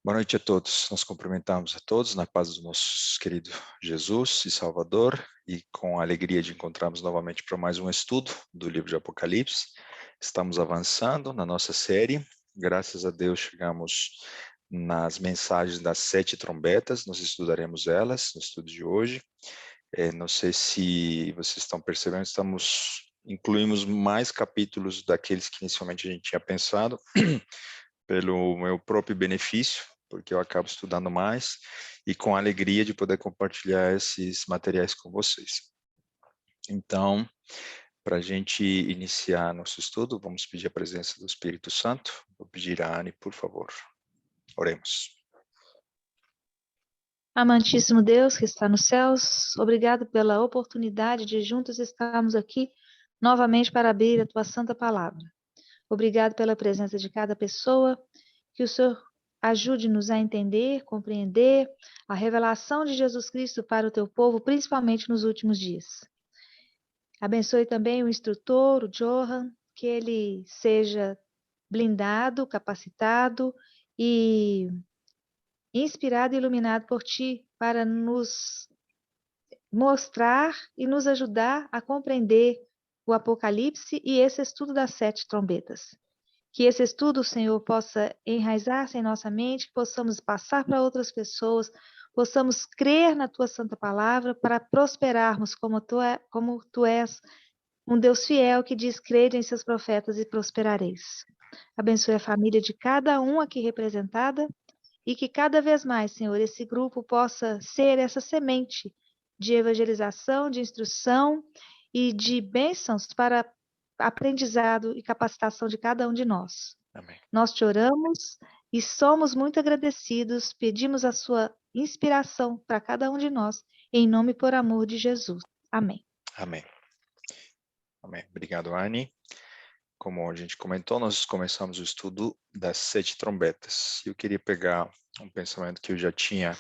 Boa noite a todos. Nós cumprimentamos a todos na paz do nosso querido Jesus e Salvador e com a alegria de encontrarmos novamente para mais um estudo do livro de Apocalipse. Estamos avançando na nossa série. Graças a Deus chegamos nas mensagens das 7 trombetas. Nós estudaremos elas no estudo de hoje. Não sei se vocês estão percebendo, incluímos mais capítulos daqueles que inicialmente a gente tinha pensado pelo meu próprio benefício, porque eu acabo estudando mais e com a alegria de poder compartilhar esses materiais com vocês. Então, para a gente iniciar nosso estudo, vamos pedir a presença do Espírito Santo. Vou pedir a Anne, por favor. Oremos. Amantíssimo Deus que está nos céus, obrigado pela oportunidade de juntos estarmos aqui novamente para abrir a tua santa palavra. Obrigado pela presença de cada pessoa, que o Senhor ajude-nos a entender, compreender a revelação de Jesus Cristo para o teu povo, principalmente nos últimos dias. Abençoe também o instrutor, o Johan, que ele seja blindado, capacitado e inspirado e iluminado por ti para nos mostrar e nos ajudar a compreender o Apocalipse e esse estudo das 7 trombetas. Que esse estudo, Senhor, possa enraizar-se em nossa mente, que possamos passar para outras pessoas, possamos crer na tua santa palavra para prosperarmos como tu és um Deus fiel que diz: crede em seus profetas e prosperareis. Abençoe a família de cada um aqui representada e que cada vez mais, Senhor, esse grupo possa ser essa semente de evangelização, de instrução e de bênçãos para aprendizado e capacitação de cada um de nós. Amém. Nós te oramos e somos muito agradecidos, pedimos a sua inspiração para cada um de nós, em nome e por amor de Jesus. Amém. Amém. Amém. Obrigado, Anne. Como a gente comentou, nós começamos o estudo das 7 trombetas. Eu queria pegar um pensamento que eu já tinha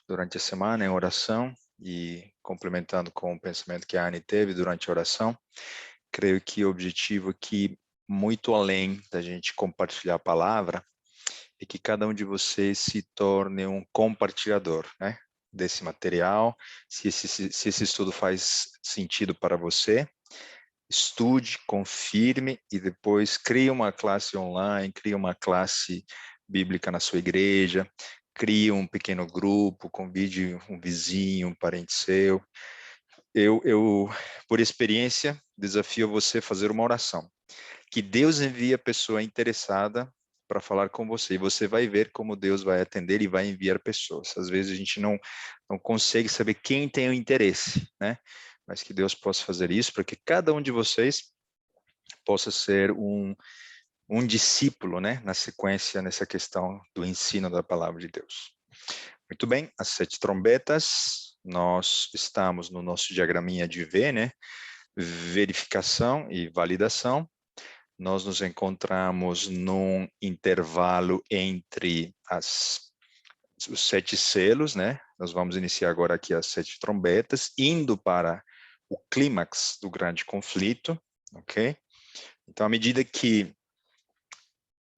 durante a semana em oração e complementando com o pensamento que a Anne teve durante a oração. Creio que o objetivo aqui, muito além da gente compartilhar a palavra, é que cada um de vocês se torne um compartilhador, né, desse material. Se esse estudo faz sentido para você, estude, confirme e depois crie uma classe online, crie uma classe bíblica na sua igreja, crie um pequeno grupo, convide um vizinho, um parente seu. Eu, por experiência, desafio você a fazer uma oração. Que Deus envie a pessoa interessada para falar com você. E você vai ver como Deus vai atender e vai enviar pessoas. Às vezes a gente não consegue saber quem tem o interesse, né? Mas que Deus possa fazer isso para que cada um de vocês possa ser um discípulo, né? Na sequência, nessa questão do ensino da palavra de Deus. Muito bem, as 7 trombetas, nós estamos no nosso diagraminha de V, né? Verificação e validação. Nós nos encontramos num intervalo entre os 7 selos, né? Nós vamos iniciar agora aqui as 7 trombetas, indo para o clímax do grande conflito, ok? Então, à medida que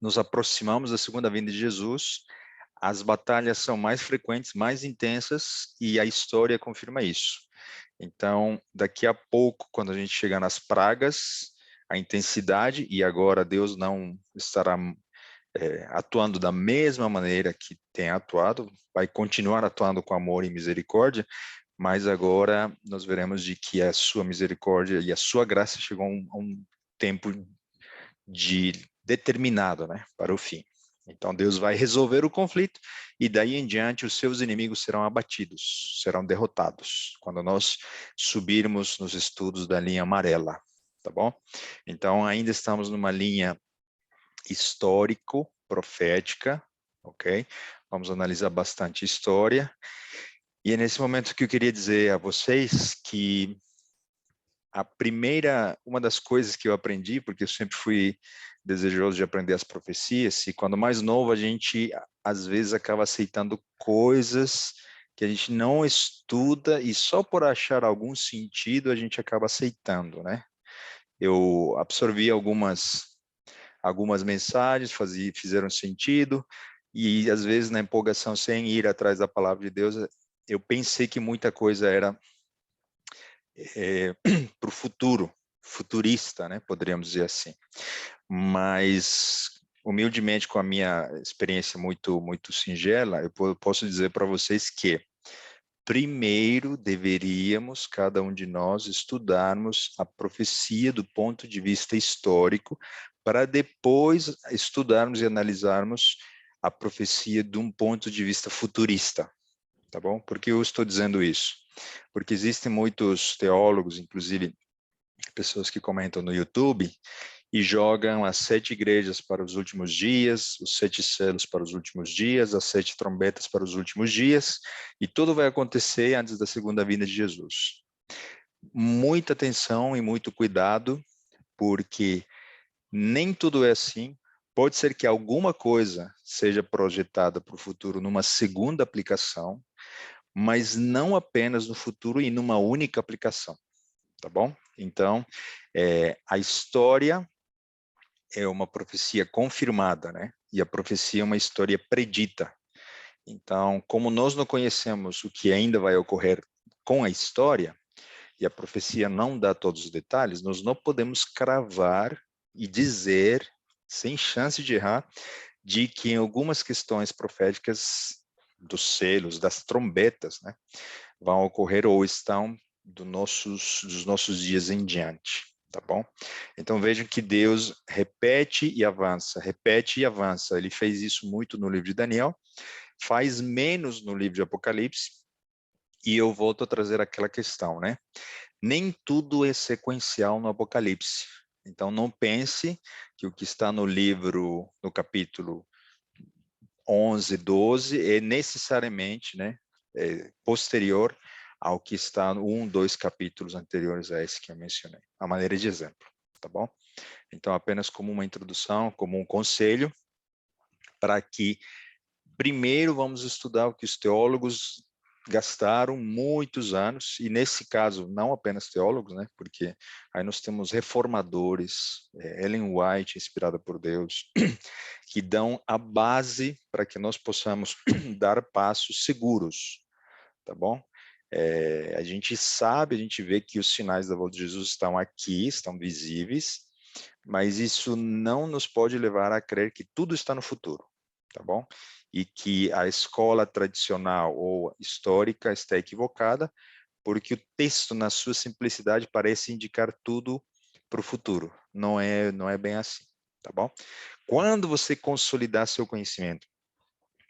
nos aproximamos da segunda vinda de Jesus, as batalhas são mais frequentes, mais intensas, e a história confirma isso. Então, daqui a pouco, quando a gente chegar nas pragas, a intensidade, e agora Deus não estará atuando da mesma maneira que tem atuado, vai continuar atuando com amor e misericórdia, mas agora nós veremos de que a sua misericórdia e a sua graça chegou a um tempo determinado, né, para o fim. Então Deus vai resolver o conflito e daí em diante os seus inimigos serão abatidos, serão derrotados, quando nós subirmos nos estudos da linha amarela, tá bom? Então ainda estamos numa linha histórico-profética, ok? Vamos analisar bastante história. E é nesse momento que eu queria dizer a vocês que uma das coisas que eu aprendi, porque eu sempre fui desejoso de aprender as profecias, e quando mais novo a gente às vezes acaba aceitando coisas que a gente não estuda e só por achar algum sentido a gente acaba aceitando, né? Eu absorvi algumas mensagens, fizeram sentido, E às vezes na empolgação, sem ir atrás da palavra de Deus, eu pensei que muita coisa era para o futuro, futurista, né? Poderíamos dizer assim. Mas humildemente, com a minha experiência muito singela, eu posso dizer para vocês que primeiro deveríamos, cada um de nós, estudarmos a profecia do ponto de vista histórico, para depois estudarmos e analisarmos a profecia de um ponto de vista futurista, tá bom? Por que eu estou dizendo isso? Porque existem muitos teólogos, inclusive pessoas que comentam no YouTube, e jogam as 7 igrejas para os últimos dias, os 7 selos para os últimos dias, as 7 trombetas para os últimos dias, e tudo vai acontecer antes da segunda vinda de Jesus. Muita atenção e muito cuidado, porque nem tudo é assim. Pode ser que alguma coisa seja projetada para o futuro numa segunda aplicação, mas não apenas no futuro e numa única aplicação, tá bom? Então, a história é uma profecia confirmada, né? E a profecia é uma história predita. Então, como nós não conhecemos o que ainda vai ocorrer com a história, e a profecia não dá todos os detalhes, nós não podemos cravar e dizer, sem chance de errar, de que em algumas questões proféticas dos selos, das trombetas, né, vão ocorrer ou estão dos nossos dias em diante, tá bom? Então vejam que Deus repete e avança, repete e avança. Ele fez isso muito no livro de Daniel, faz menos no livro de Apocalipse, e eu volto a trazer aquela questão, né? Nem tudo é sequencial no Apocalipse. Então não pense que o que está no livro, no capítulo 11, 12, é necessariamente, né, posterior ao que está no 1, 2 capítulos anteriores a esse que eu mencionei, a maneira de exemplo, tá bom? Então, apenas como uma introdução, como um conselho, para que primeiro vamos estudar o que os teólogos gastaram muitos anos, e nesse caso, não apenas teólogos, né, porque aí nós temos reformadores, Ellen White, inspirada por Deus, que dão a base para que nós possamos dar passos seguros, tá bom? A gente sabe, a gente vê que os sinais da volta de Jesus estão aqui, estão visíveis, mas isso não nos pode levar a crer que tudo está no futuro, tá bom? E que a escola tradicional ou histórica está equivocada, porque o texto, na sua simplicidade, parece indicar tudo para o futuro. Não é bem assim, tá bom? Quando você consolidar seu conhecimento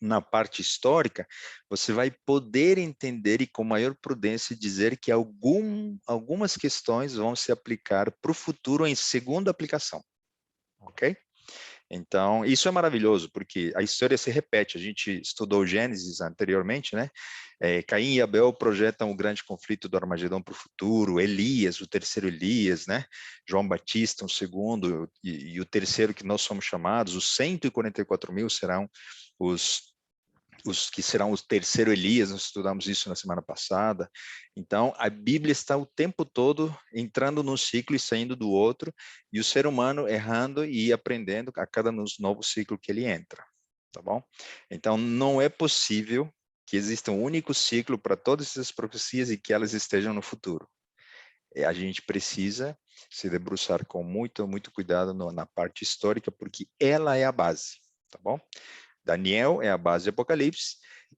na parte histórica, você vai poder entender e com maior prudência dizer que algumas questões vão se aplicar para o futuro em segunda aplicação, ok? Então, isso é maravilhoso, porque a história se repete. A gente estudou Gênesis anteriormente, né? Caim e Abel projetam o grande conflito do Armagedão para o futuro, Elias, o terceiro Elias, né? João Batista, o segundo, e o terceiro que nós somos chamados, os 144 mil serão os que serão o terceiro Elias, nós estudamos isso na semana passada. Então, a Bíblia está o tempo todo entrando num ciclo e saindo do outro, e o ser humano errando e aprendendo a cada novo ciclo que ele entra, tá bom? Então, não é possível que exista um único ciclo para todas essas profecias e que elas estejam no futuro. A gente precisa se debruçar com muito cuidado na parte histórica, porque ela é a base, tá bom? Daniel é a base de Apocalipse,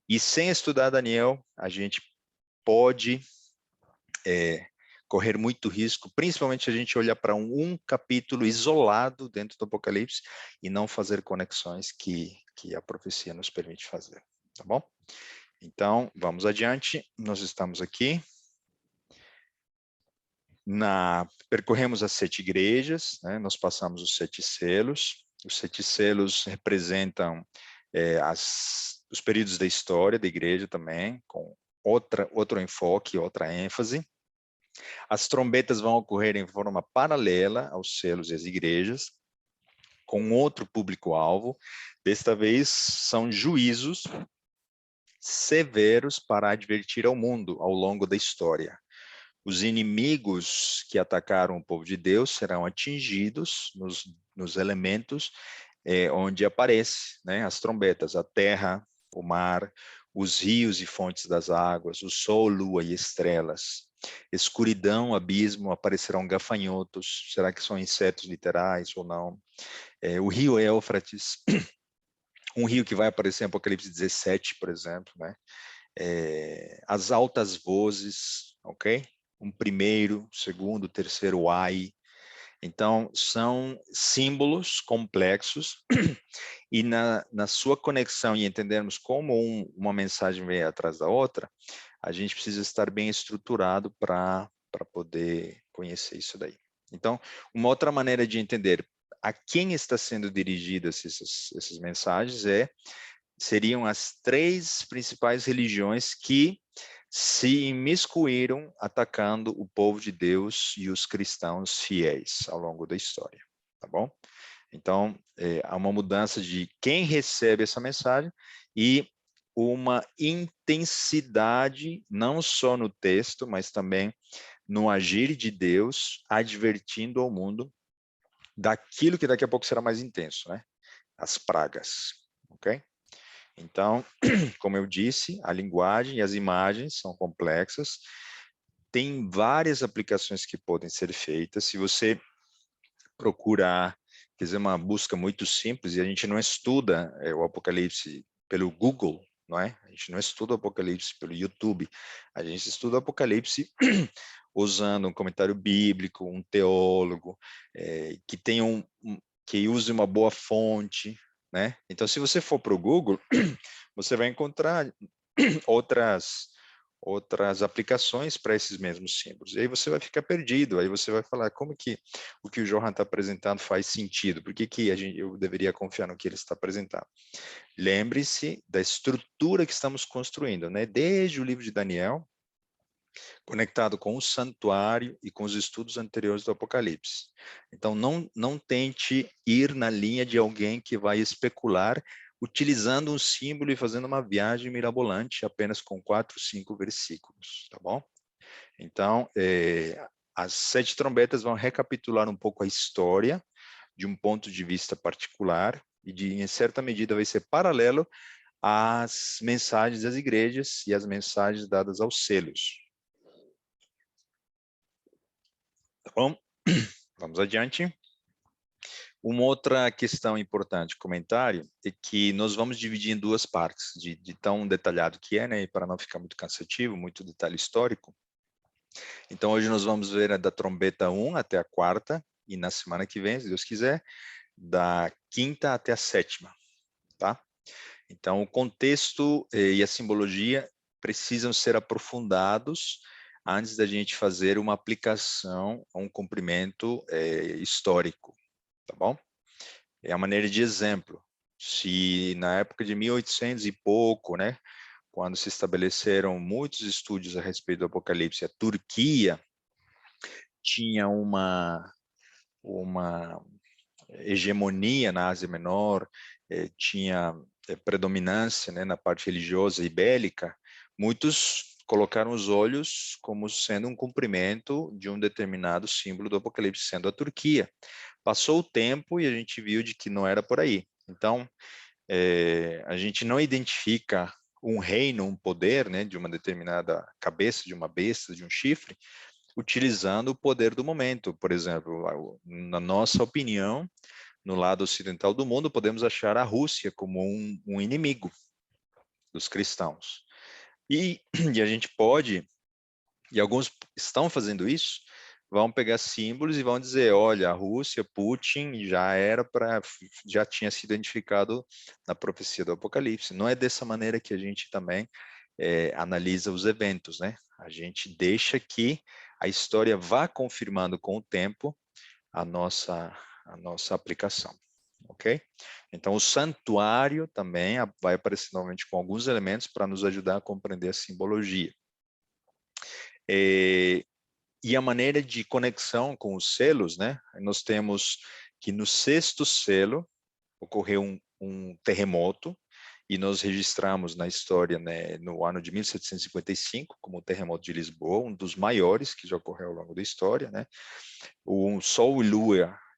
e sem estudar Daniel, a gente pode correr muito risco, principalmente se a gente olhar para um capítulo isolado dentro do Apocalipse e não fazer conexões que a profecia nos permite fazer, tá bom? Então, vamos adiante, nós estamos aqui, percorremos as 7 igrejas, né? Nós passamos os 7 selos, os 7 selos representam os períodos da história da igreja também, com outro enfoque, outra ênfase. As trombetas vão ocorrer em forma paralela aos selos e às igrejas, com outro público-alvo. Desta vez, são juízos severos para advertir ao mundo ao longo da história. Os inimigos que atacaram o povo de Deus serão atingidos nos elementos onde aparece, né, as trombetas, a terra, o mar, os rios e fontes das águas, o sol, lua e estrelas. Escuridão, abismo, aparecerão gafanhotos. Será que são insetos literais ou não? O rio Éufrates, um rio que vai aparecer em Apocalipse 17, por exemplo, né? As altas vozes, ok? Um primeiro, segundo, terceiro ai. Então, são símbolos complexos e na sua conexão e entendermos como uma mensagem vem atrás da outra, a gente precisa estar bem estruturado para poder conhecer isso daí. Então, uma outra maneira de entender a quem está sendo dirigidas essas mensagens seriam as 3 principais religiões que se imiscuíram atacando o povo de Deus e os cristãos fiéis ao longo da história, tá bom? Então, há uma mudança de quem recebe essa mensagem e uma intensidade, não só no texto, mas também no agir de Deus, advertindo ao mundo daquilo que daqui a pouco será mais intenso, né? As pragas, ok? Então, como eu disse, a linguagem e as imagens são complexas, tem várias aplicações que podem ser feitas. Se você procurar, quer dizer, uma busca muito simples, e a gente não estuda o Apocalipse pelo Google, não é? A gente não estuda o Apocalipse pelo YouTube, a gente estuda o Apocalipse usando um comentário bíblico, um teólogo, que tenha que use uma boa fonte, né? Então, se você for para o Google, você vai encontrar outras aplicações para esses mesmos símbolos. E aí você vai ficar perdido, aí você vai falar como que o que o Johan está apresentando faz sentido, por que eu deveria confiar no que ele está apresentando? Lembre-se da estrutura que estamos construindo, né? Desde o livro de Daniel, conectado com o santuário e com os estudos anteriores do Apocalipse. Então, não tente ir na linha de alguém que vai especular utilizando um símbolo e fazendo uma viagem mirabolante apenas com 4, 5 versículos, tá bom? Então, as 7 trombetas vão recapitular um pouco a história de um ponto de vista particular e, em certa medida, vai ser paralelo às mensagens das igrejas e às mensagens dadas aos selos. Tá bom? Vamos adiante. Uma outra questão importante, comentário, é que nós vamos dividir em 2 partes, de tão detalhado que é, né, para não ficar muito cansativo, muito detalhe histórico. Então, hoje nós vamos ver a da trombeta 1 até a 4ª, e na semana que vem, se Deus quiser, da 5ª até a 7ª, tá? Então, o contexto e a simbologia precisam ser aprofundados antes da gente fazer uma aplicação a um cumprimento histórico, tá bom? É a maneira de exemplo. Se na época de 1800 e pouco, né, quando se estabeleceram muitos estudos a respeito do Apocalipse, a Turquia tinha uma hegemonia na Ásia Menor, tinha predominância, né, na parte religiosa e bélica, muitos colocaram os olhos como sendo um cumprimento de um determinado símbolo do Apocalipse, sendo a Turquia. Passou o tempo e a gente viu de que não era por aí. Então, a gente não identifica um reino, um poder, né, de uma determinada cabeça, de uma besta, de um chifre, utilizando o poder do momento. Por exemplo, na nossa opinião, no lado ocidental do mundo, podemos achar a Rússia como um inimigo dos cristãos. E a gente pode, e alguns estão fazendo isso, vão pegar símbolos e vão dizer, olha, a Rússia, Putin, já tinha sido identificado na profecia do Apocalipse. Não é dessa maneira que a gente também analisa os eventos, né? A gente deixa que a história vá confirmando com o tempo a nossa aplicação, ok? Então, o santuário também vai aparecer novamente com alguns elementos para nos ajudar a compreender a simbologia. E a maneira de conexão com os selos, né? Nós temos que no 6º selo ocorreu um terremoto, e nós registramos na história, né, no ano de 1755, como o terremoto de Lisboa, um dos maiores que já ocorreu ao longo da história, né? O Sol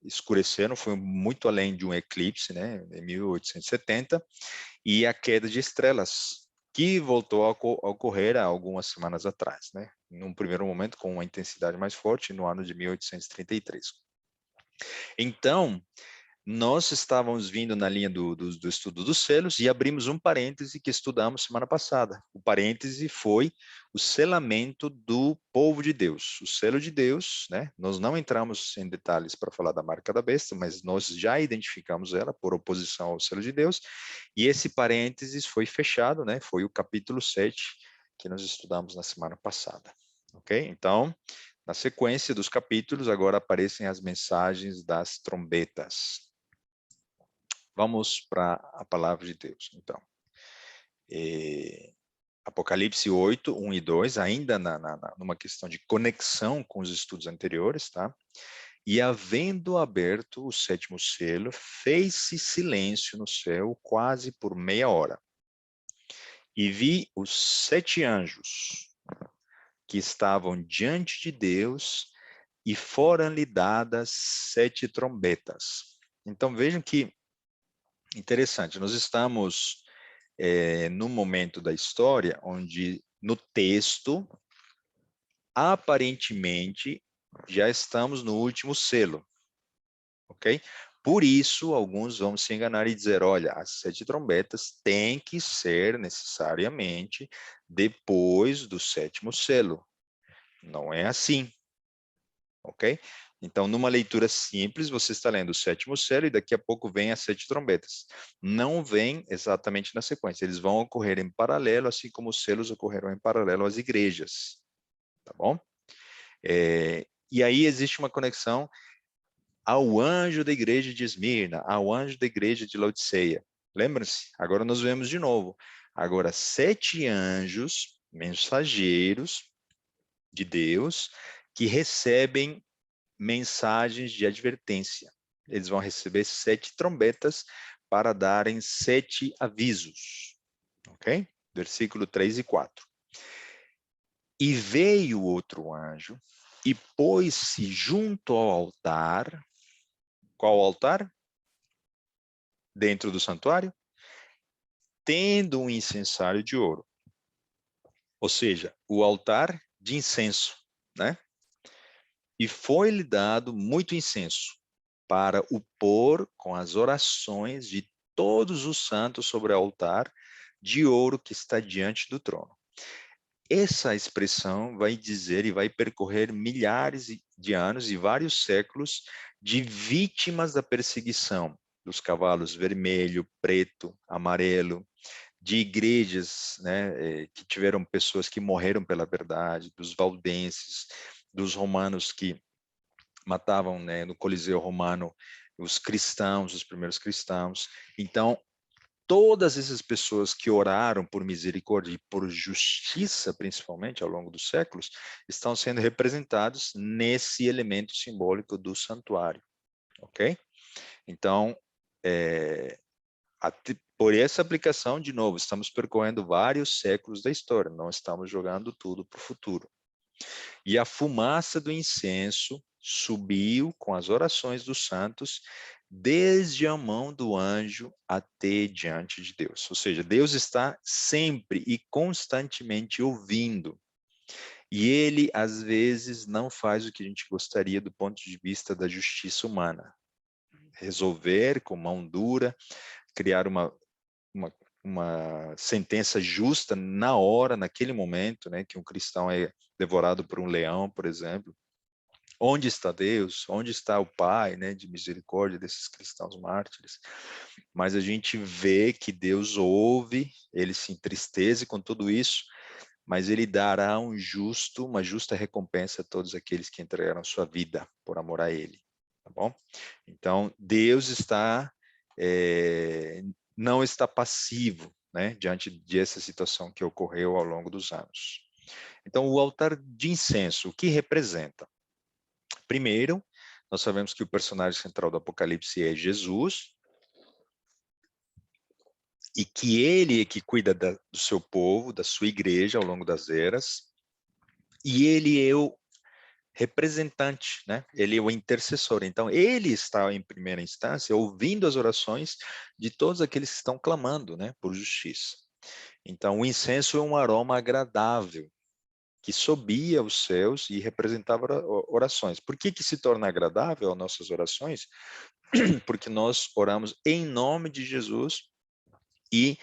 escureceram, foi muito além de um eclipse, né, em 1870, e a queda de estrelas, que voltou a ocorrer há algumas semanas atrás, né, num primeiro momento com uma intensidade mais forte no ano de 1833. Então, nós estávamos vindo na linha do estudo dos selos e abrimos um parêntese que estudamos semana passada. O parêntese foi o selamento do povo de Deus. O selo de Deus, né? Nós não entramos em detalhes para falar da marca da besta, mas nós já identificamos ela por oposição ao selo de Deus. E esse parênteses foi fechado, né? Foi o capítulo 7 que nós estudamos na semana passada. Ok? Então, na sequência dos capítulos, agora aparecem as mensagens das trombetas. Vamos para a palavra de Deus, então. Apocalipse 8, 1 e 2, ainda numa questão de conexão com os estudos anteriores, tá? E havendo aberto o sétimo selo, fez-se silêncio no céu quase por meia hora. E vi os 7 anjos que estavam diante de Deus e foram-lhe dadas 7 trombetas. Então vejam que interessante, nós estamos no momento da história onde no texto, aparentemente, já estamos no último selo, ok? Por isso, alguns vão se enganar e dizer, olha, as 7 trombetas têm que ser necessariamente depois do 7º selo. Não é assim, ok? Então, numa leitura simples, você está lendo o 7º selo e daqui a pouco vem as 7 trombetas. Não vem exatamente na sequência, eles vão ocorrer em paralelo, assim como os selos ocorreram em paralelo às igrejas, tá bom? E aí existe uma conexão ao anjo da igreja de Esmirna, ao anjo da igreja de Laodiceia. Lembra-se? Agora nós vemos de novo. Agora, 7 anjos, mensageiros de Deus, que recebem mensagens de advertência. Eles vão receber 7 trombetas para darem 7 avisos. Ok? Versículo 3 e 4. E veio outro anjo e pôs-se junto ao altar. Qual altar? Dentro do santuário? Tendo um incensário de ouro. Ou seja, o altar de incenso, né? E foi-lhe dado muito incenso, para o pôr com as orações de todos os santos sobre o altar de ouro que está diante do trono. Essa expressão vai dizer e vai percorrer milhares de anos e vários séculos de vítimas da perseguição dos cavalos vermelho, preto, amarelo, de igrejas, né, que tiveram pessoas que morreram pela verdade, dos valdenses, dos romanos que matavam, né, no Coliseu Romano os cristãos, os primeiros cristãos. Então, todas essas pessoas que oraram por misericórdia e por justiça, principalmente ao longo dos séculos, estão sendo representados nesse elemento simbólico do santuário, ok? Então, por essa aplicação, de novo, estamos percorrendo vários séculos da história, não estamos jogando tudo para o futuro. E a fumaça do incenso subiu com as orações dos santos, desde a mão do anjo até diante de Deus. Ou seja, Deus está sempre e constantemente ouvindo. E ele, às vezes, não faz o que a gente gostaria do ponto de vista da justiça humana. Resolver com mão dura, criar uma sentença justa na hora, naquele momento, né, que um cristão é devorado por um leão, por exemplo. Onde está Deus? Onde está o Pai, né, de misericórdia desses cristãos mártires? Mas a gente vê que Deus ouve, ele se entristece com tudo isso, mas ele dará uma justa recompensa a todos aqueles que entregaram sua vida por amor a ele, tá bom? Então, Deus não está passivo, né, diante dessa situação que ocorreu ao longo dos anos. Então, o altar de incenso, o que representa? Primeiro, nós sabemos que o personagem central do Apocalipse é Jesus, e que ele é que cuida do seu povo, da sua igreja ao longo das eras, e ele é representante, né? Ele é o intercessor. Então, ele está em primeira instância ouvindo as orações de todos aqueles que estão clamando, né, por justiça. Então, o incenso é um aroma agradável que subia aos céus e representava orações. Por que se torna agradável as nossas orações? Porque nós oramos em nome de Jesus e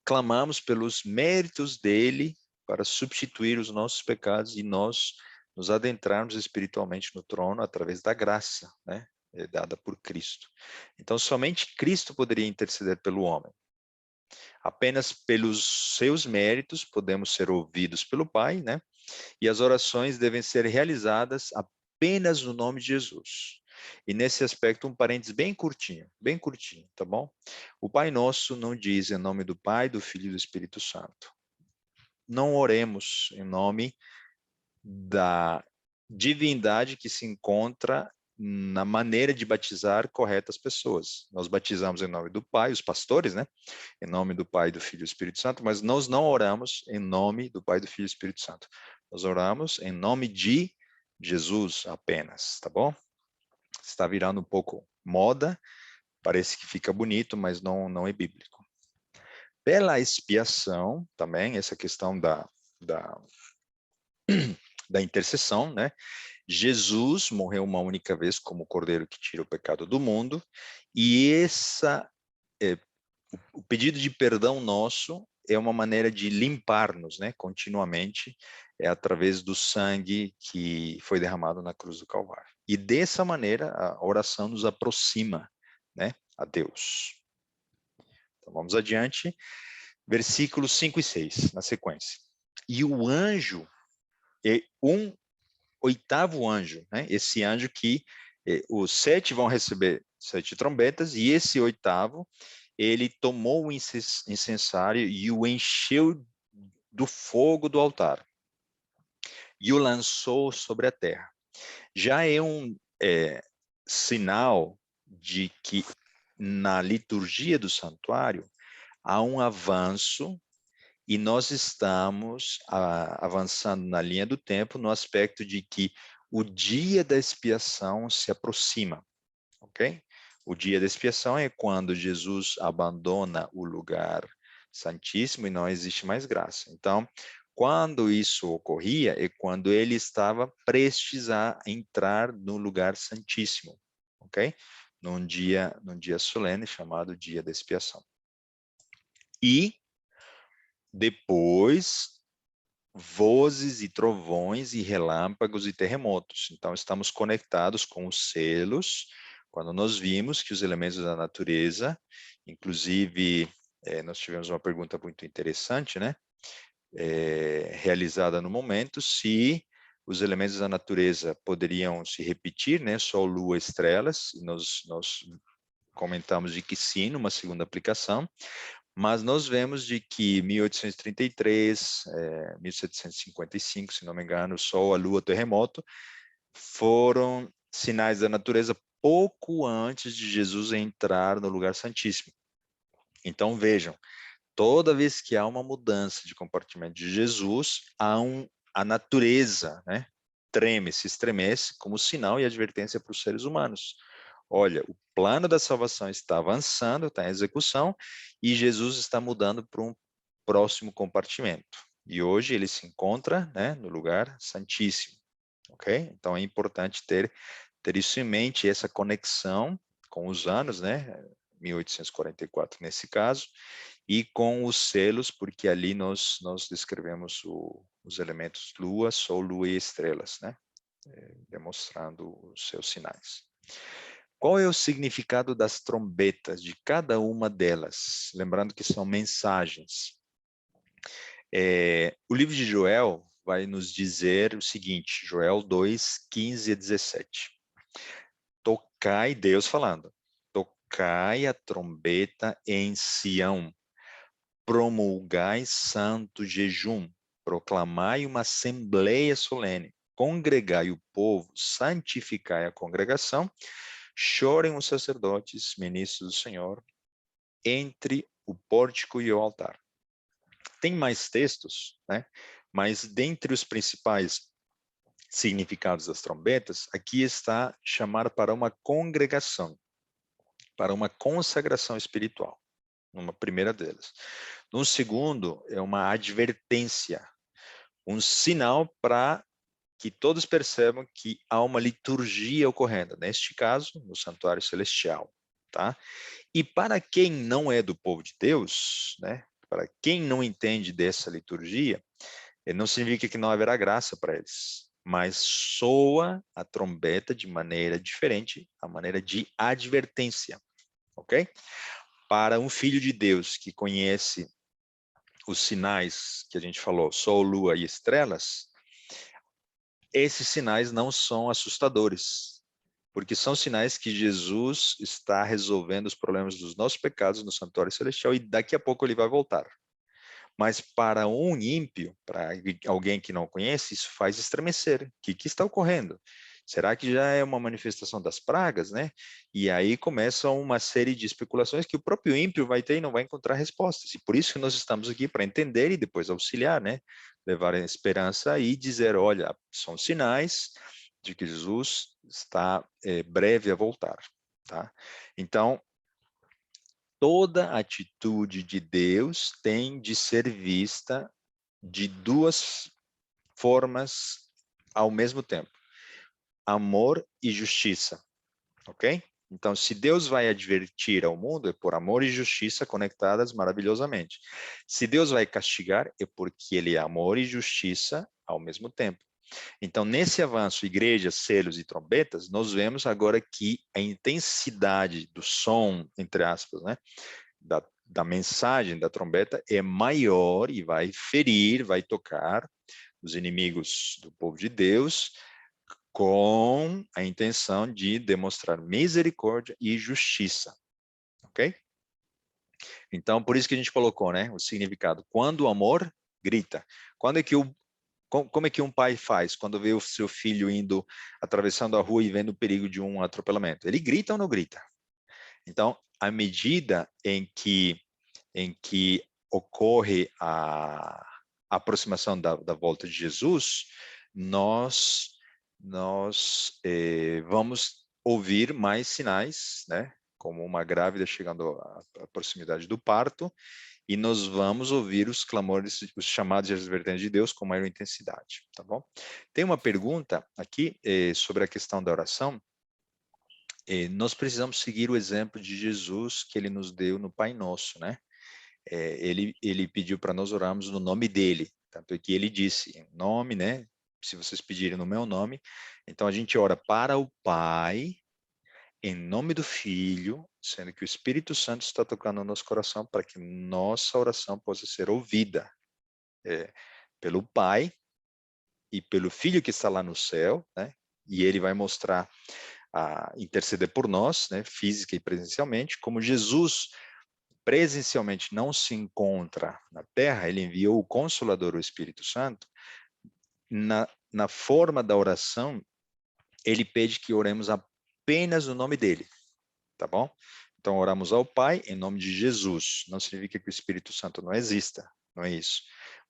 clamamos pelos méritos dele para substituir os nossos pecados e nós nos adentrarmos espiritualmente no trono através da graça, né, dada por Cristo. Então, somente Cristo poderia interceder pelo homem. Apenas pelos seus méritos podemos ser ouvidos pelo Pai, né? E as orações devem ser realizadas apenas no nome de Jesus. E nesse aspecto, um parênteses bem curtinho, tá bom? O Pai Nosso não diz em nome do Pai, do Filho e do Espírito Santo. Não oremos em nome da divindade que se encontra na maneira de batizar corretas pessoas. Nós batizamos em nome do Pai, os pastores, né? Em nome do Pai, do Filho e do Espírito Santo, mas nós não oramos em nome do Pai, do Filho e do Espírito Santo. Nós oramos em nome de Jesus apenas, tá bom? Está virando um pouco moda, parece que fica bonito, mas não é bíblico. Pela expiação, também, essa questão da intercessão, né? Jesus morreu uma única vez como o cordeiro que tira o pecado do mundo, e o pedido de perdão nosso é uma maneira de limpar-nos, né, continuamente, através do sangue que foi derramado na cruz do Calvário. E dessa maneira a oração nos aproxima, né, a Deus. Então vamos adiante, versículos 5 e 6, na sequência. E o anjo é um oitavo anjo, né? Esse anjo que os 7 vão receber 7 trombetas, e esse oitavo, ele tomou o incensário e o encheu do fogo do altar e o lançou sobre a terra. Já é um sinal de que na liturgia do santuário há um avanço e nós estamos avançando na linha do tempo no aspecto de que o dia da expiação se aproxima, ok? O dia da expiação é quando Jesus abandona o lugar santíssimo e não existe mais graça. Então, quando isso ocorria é quando ele estava prestes a entrar no lugar santíssimo, ok? Num dia solene chamado dia da expiação. E depois vozes e trovões e relâmpagos e terremotos. Então, estamos conectados com os selos, quando nós vimos que os elementos da natureza, inclusive, nós tivemos uma pergunta muito interessante, né? Realizada no momento, se os elementos da natureza poderiam se repetir, né? Sol, lua, estrelas, e nós comentamos de que sim, numa segunda aplicação, mas nós vemos de que 1833, 1755, se não me engano, o Sol, a Lua, o terremoto, foram sinais da natureza pouco antes de Jesus entrar no lugar santíssimo. Então vejam, toda vez que há uma mudança de comportamento de Jesus, a natureza, né, treme, se estremece como sinal e advertência para os seres humanos. Olha, o plano da salvação está avançando, está em execução, e Jesus está mudando para um próximo compartimento. E hoje ele se encontra, né, no lugar santíssimo, ok? Então é importante ter isso em mente, essa conexão com os anos, né, 1844 nesse caso, e com os selos, porque ali nós descrevemos os elementos lua, sol, lua e estrelas, né, demonstrando os seus sinais. Qual é o significado das trombetas, de cada uma delas? Lembrando que são mensagens. O livro de Joel vai nos dizer o seguinte, Joel 2, 15 a 17. Tocai, Deus falando, tocai a trombeta em Sião, promulgai santo jejum, proclamai uma assembleia solene, congregai o povo, santificai a congregação, chorem os sacerdotes, ministros do Senhor, entre o pórtico e o altar. Tem mais textos, né? Mas dentre os principais significados das trombetas, aqui está chamar para uma congregação, para uma consagração espiritual, numa primeira delas. No segundo, é uma advertência, um sinal para que todos percebam que há uma liturgia ocorrendo, neste caso, no santuário celestial, tá? E para quem não é do povo de Deus, né? Para quem não entende dessa liturgia, não significa que não haverá graça para eles, mas soa a trombeta de maneira diferente, a maneira de advertência, ok? Para um filho de Deus que conhece os sinais que a gente falou, sol, lua e estrelas, esses sinais não são assustadores, porque são sinais que Jesus está resolvendo os problemas dos nossos pecados no santuário celestial e daqui a pouco ele vai voltar. Mas para um ímpio, para alguém que não conhece, isso faz estremecer. O que está ocorrendo? Será que já é uma manifestação das pragas, né? E aí começa uma série de especulações que o próprio ímpio vai ter e não vai encontrar respostas. E por isso que nós estamos aqui para entender e depois auxiliar, né? Levar a esperança e dizer, olha, são sinais de que Jesus está breve a voltar, tá? Então, toda atitude de Deus tem de ser vista de duas formas ao mesmo tempo: amor e justiça, ok? Então, se Deus vai advertir ao mundo, é por amor e justiça conectadas maravilhosamente. Se Deus vai castigar, é porque Ele é amor e justiça ao mesmo tempo. Então, nesse avanço, igrejas, selos e trombetas, nós vemos agora que a intensidade do som, entre aspas, né, da mensagem da trombeta é maior e vai ferir, vai tocar os inimigos do povo de Deus com a intenção de demonstrar misericórdia e justiça, ok? Então, por isso que a gente colocou, né, o significado. Quando o amor grita. Quando é que como é que um pai faz quando vê o seu filho indo, atravessando a rua e vendo o perigo de um atropelamento? Ele grita ou não grita? Então, à medida em que ocorre a aproximação da volta de Jesus, nós vamos ouvir mais sinais, né? Como uma grávida chegando à proximidade do parto, e nós vamos ouvir os clamores, os chamados de advertência de Deus com maior intensidade, tá bom? Tem uma pergunta aqui sobre a questão da oração. Nós precisamos seguir o exemplo de Jesus que ele nos deu no Pai Nosso, né? Ele pediu para nós orarmos no nome dele, tanto é que ele disse, em nome, né? Se vocês pedirem no meu nome, então a gente ora para o Pai, em nome do Filho, sendo que o Espírito Santo está tocando no nosso coração para que nossa oração possa ser ouvida pelo Pai e pelo Filho que está lá no céu, né? E ele vai mostrar interceder por nós, né? Física e presencialmente, como Jesus presencialmente não se encontra na Terra, ele enviou o Consolador, o Espírito Santo. Na forma da oração, ele pede que oremos apenas no nome dele, tá bom? Então, oramos ao Pai em nome de Jesus. Não significa que o Espírito Santo não exista, não é isso.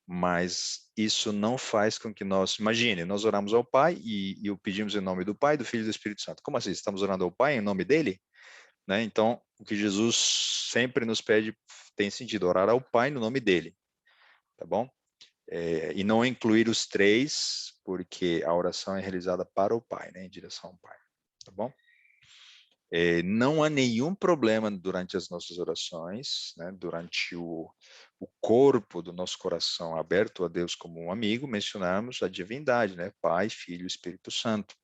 Mas isso não faz com que nós... Imagine, nós oramos ao Pai e o pedimos em nome do Pai, do Filho e do Espírito Santo. Como assim? Estamos orando ao Pai em nome dele? Né? Então, o que Jesus sempre nos pede tem sentido, orar ao Pai no nome dele, tá bom? E não incluir os três, porque a oração é realizada para o Pai, né? Em direção ao Pai, tá bom? Não há nenhum problema durante as nossas orações, né? Durante o corpo do nosso coração aberto a Deus como um amigo, mencionarmos a divindade, né? Pai, Filho e Espírito Santo.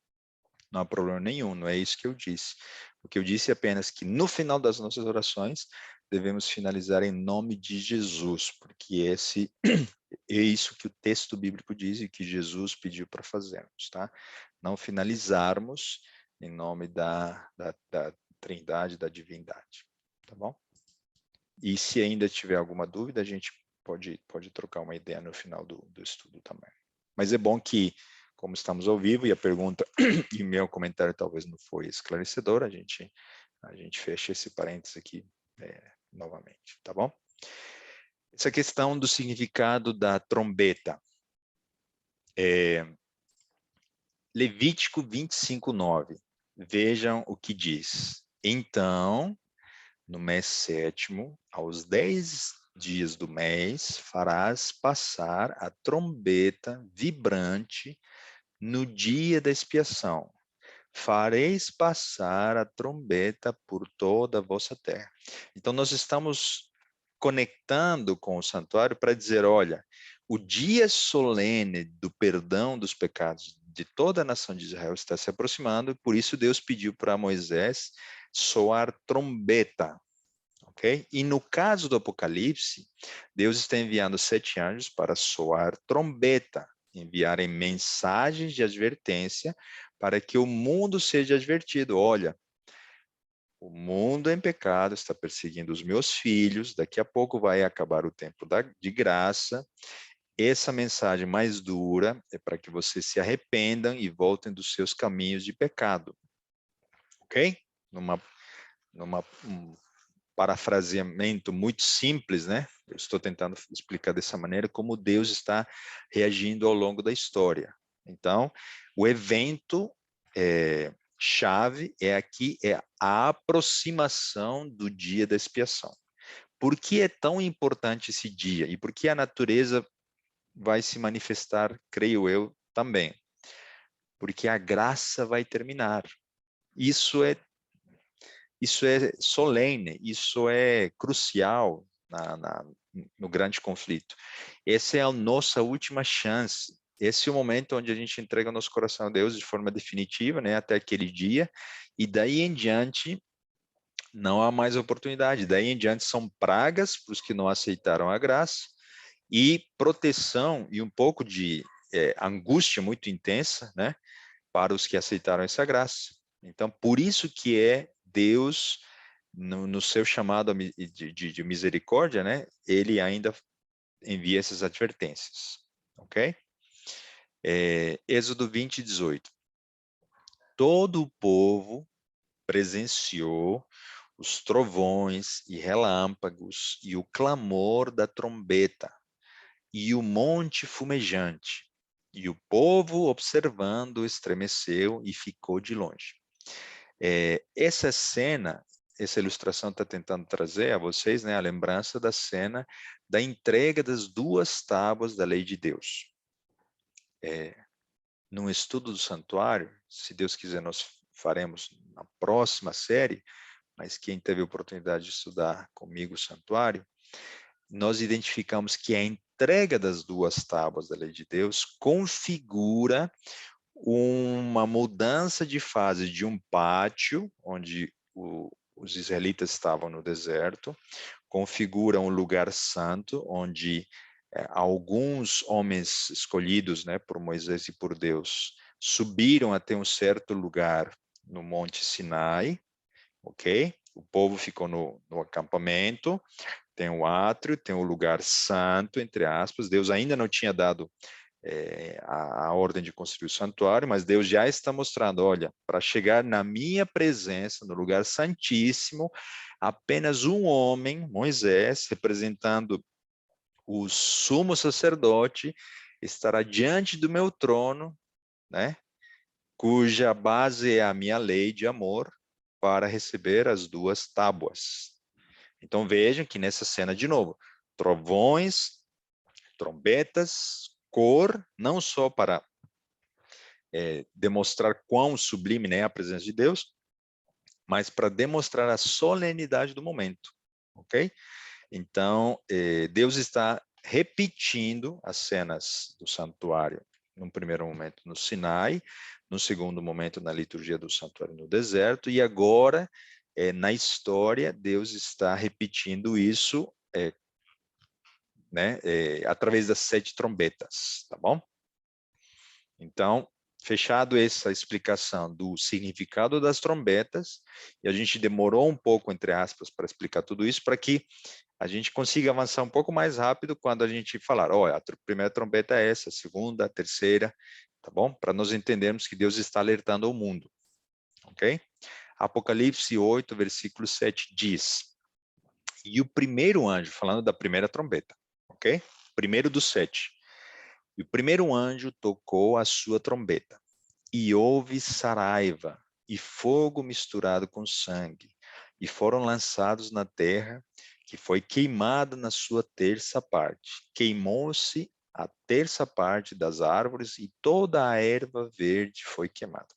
Não há problema nenhum, não é isso que eu disse. O que eu disse é apenas que no final das nossas orações devemos finalizar em nome de Jesus, porque é isso que o texto bíblico diz e que Jesus pediu para fazermos, tá? Não finalizarmos em nome da Trindade, da divindade, tá bom? E se ainda tiver alguma dúvida, a gente pode trocar uma ideia no final do estudo também. Mas é bom que, como estamos ao vivo e a pergunta e o meu comentário talvez não foi esclarecedor, a gente fecha esse parênteses aqui novamente, tá bom? Essa questão do significado da trombeta. Levítico 25:9. Vejam o que diz. Então, no mês sétimo, aos 10 dias do mês, farás passar a trombeta vibrante no dia da expiação. Fareis passar a trombeta por toda a vossa terra. Então, nós estamos conectando com o santuário para dizer, olha, o dia solene do perdão dos pecados de toda a nação de Israel está se aproximando, e por isso Deus pediu para Moisés soar trombeta, ok? E no caso do Apocalipse, Deus está enviando 7 anjos para soar trombeta, enviarem mensagens de advertência para que o mundo seja advertido. Olha, o mundo em pecado está perseguindo os meus filhos, daqui a pouco vai acabar o tempo de graça. Essa mensagem mais dura é para que vocês se arrependam e voltem dos seus caminhos de pecado. Ok? Um parafraseamento muito simples, né? Eu estou tentando explicar dessa maneira como Deus está reagindo ao longo da história. Então, o evento chave aqui é a aproximação do dia da expiação. Por que é tão importante esse dia? E por que a natureza vai se manifestar, creio eu, também? Porque a graça vai terminar. Isso é solene, isso é crucial no grande conflito. Essa é a nossa última chance. Esse é o momento onde a gente entrega o nosso coração a Deus de forma definitiva, né, até aquele dia, e daí em diante não há mais oportunidade. Daí em diante são pragas para os que não aceitaram a graça, e proteção e um pouco de angústia muito intensa, né, para os que aceitaram essa graça. Então, por isso que Deus, no seu chamado de misericórdia, né, ele ainda envia essas advertências, ok? Êxodo 20:18. Todo o povo presenciou os trovões e relâmpagos e o clamor da trombeta e o monte fumejante. E o povo, observando, estremeceu e ficou de longe. Essa cena, essa ilustração está tentando trazer a vocês, né, a lembrança da cena da entrega das 2 tábuas da lei de Deus. No estudo do santuário, se Deus quiser, nós faremos na próxima série, mas quem teve a oportunidade de estudar comigo o santuário, nós identificamos que a entrega das 2 tábuas da lei de Deus configura uma mudança de fase de um pátio, onde os israelitas estavam no deserto, configura um lugar santo, onde alguns homens escolhidos, né, por Moisés e por Deus, subiram até um certo lugar no Monte Sinai, ok? O povo ficou no acampamento, tem o átrio, tem o lugar santo, entre aspas. Deus ainda não tinha dado a ordem de construir o santuário, mas Deus já está mostrando, olha, para chegar na minha presença, no lugar santíssimo, apenas um homem, Moisés, representando o sumo sacerdote, estará diante do meu trono, né, cuja base é a minha lei de amor, para receber as 2 tábuas. Então vejam que nessa cena, de novo, trovões, trombetas, cor, não só para demonstrar quão sublime, né, a presença de Deus, mas para demonstrar a solenidade do momento, ok? Então, Deus está repetindo as cenas do santuário, num primeiro momento no Sinai, no segundo momento na liturgia do santuário no deserto, e agora, na história, Deus está repetindo isso, né, através das 7 trombetas, tá bom? Então, fechado essa explicação do significado das trombetas, e a gente demorou um pouco, entre aspas, para explicar tudo isso, para que a gente consiga avançar um pouco mais rápido quando a gente falar, olha, a primeira trombeta é essa, a segunda, a terceira, tá bom? Para nós entendermos que Deus está alertando o mundo, ok? Apocalipse 8, versículo 7 diz, e o primeiro anjo, falando da primeira trombeta, ok? Primeiro dos 7. E o primeiro anjo tocou a sua trombeta, e houve saraiva e fogo misturado com sangue, e foram lançados na terra, que foi queimada na sua terça parte. Queimou-se a terça parte das árvores e toda a erva verde foi queimada.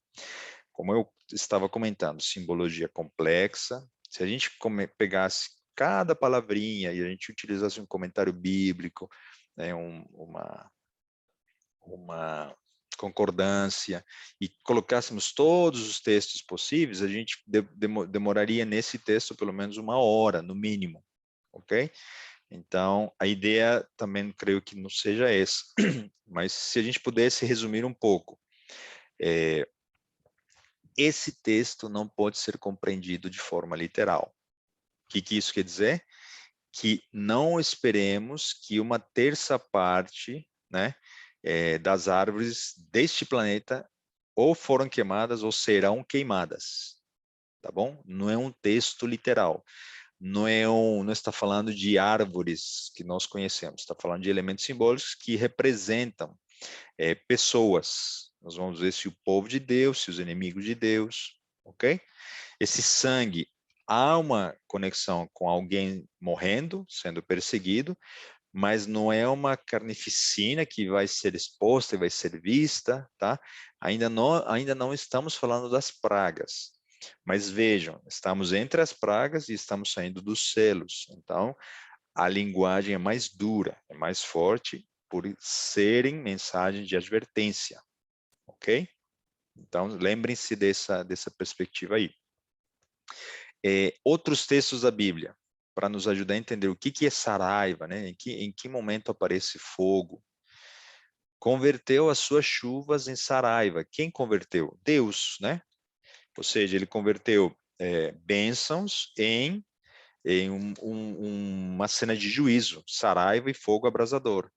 Como eu estava comentando, simbologia complexa. Se a gente pegasse cada palavrinha e a gente utilizasse um comentário bíblico, né, uma concordância, e colocássemos todos os textos possíveis, a gente demoraria nesse texto pelo menos 1 hora, no mínimo, ok? Então, a ideia também creio que não seja essa, mas se a gente pudesse resumir um pouco, esse texto não pode ser compreendido de forma literal. O que isso quer dizer? Que não esperemos que uma terça parte, né, das árvores deste planeta ou foram queimadas ou serão queimadas, tá bom? Não é um texto literal. Não está falando de árvores que nós conhecemos, está falando de elementos simbólicos que representam pessoas. Nós vamos ver se o povo de Deus, se os inimigos de Deus, ok? Esse sangue, há uma conexão com alguém morrendo, sendo perseguido, mas não é uma carnificina que vai ser exposta e vai ser vista, tá? Ainda não estamos falando das pragas. Mas vejam, estamos entre as pragas e estamos saindo dos selos. Então, a linguagem é mais dura, é mais forte, por serem mensagens de advertência, ok? Então, lembrem-se dessa perspectiva aí. Outros textos da Bíblia, para nos ajudar a entender o que é saraiva, né? Em que momento aparece fogo. Converteu as suas chuvas em saraiva. Quem converteu? Deus, né? Ou seja, ele converteu bênçãos em uma cena de juízo, saraiva e fogo abrasador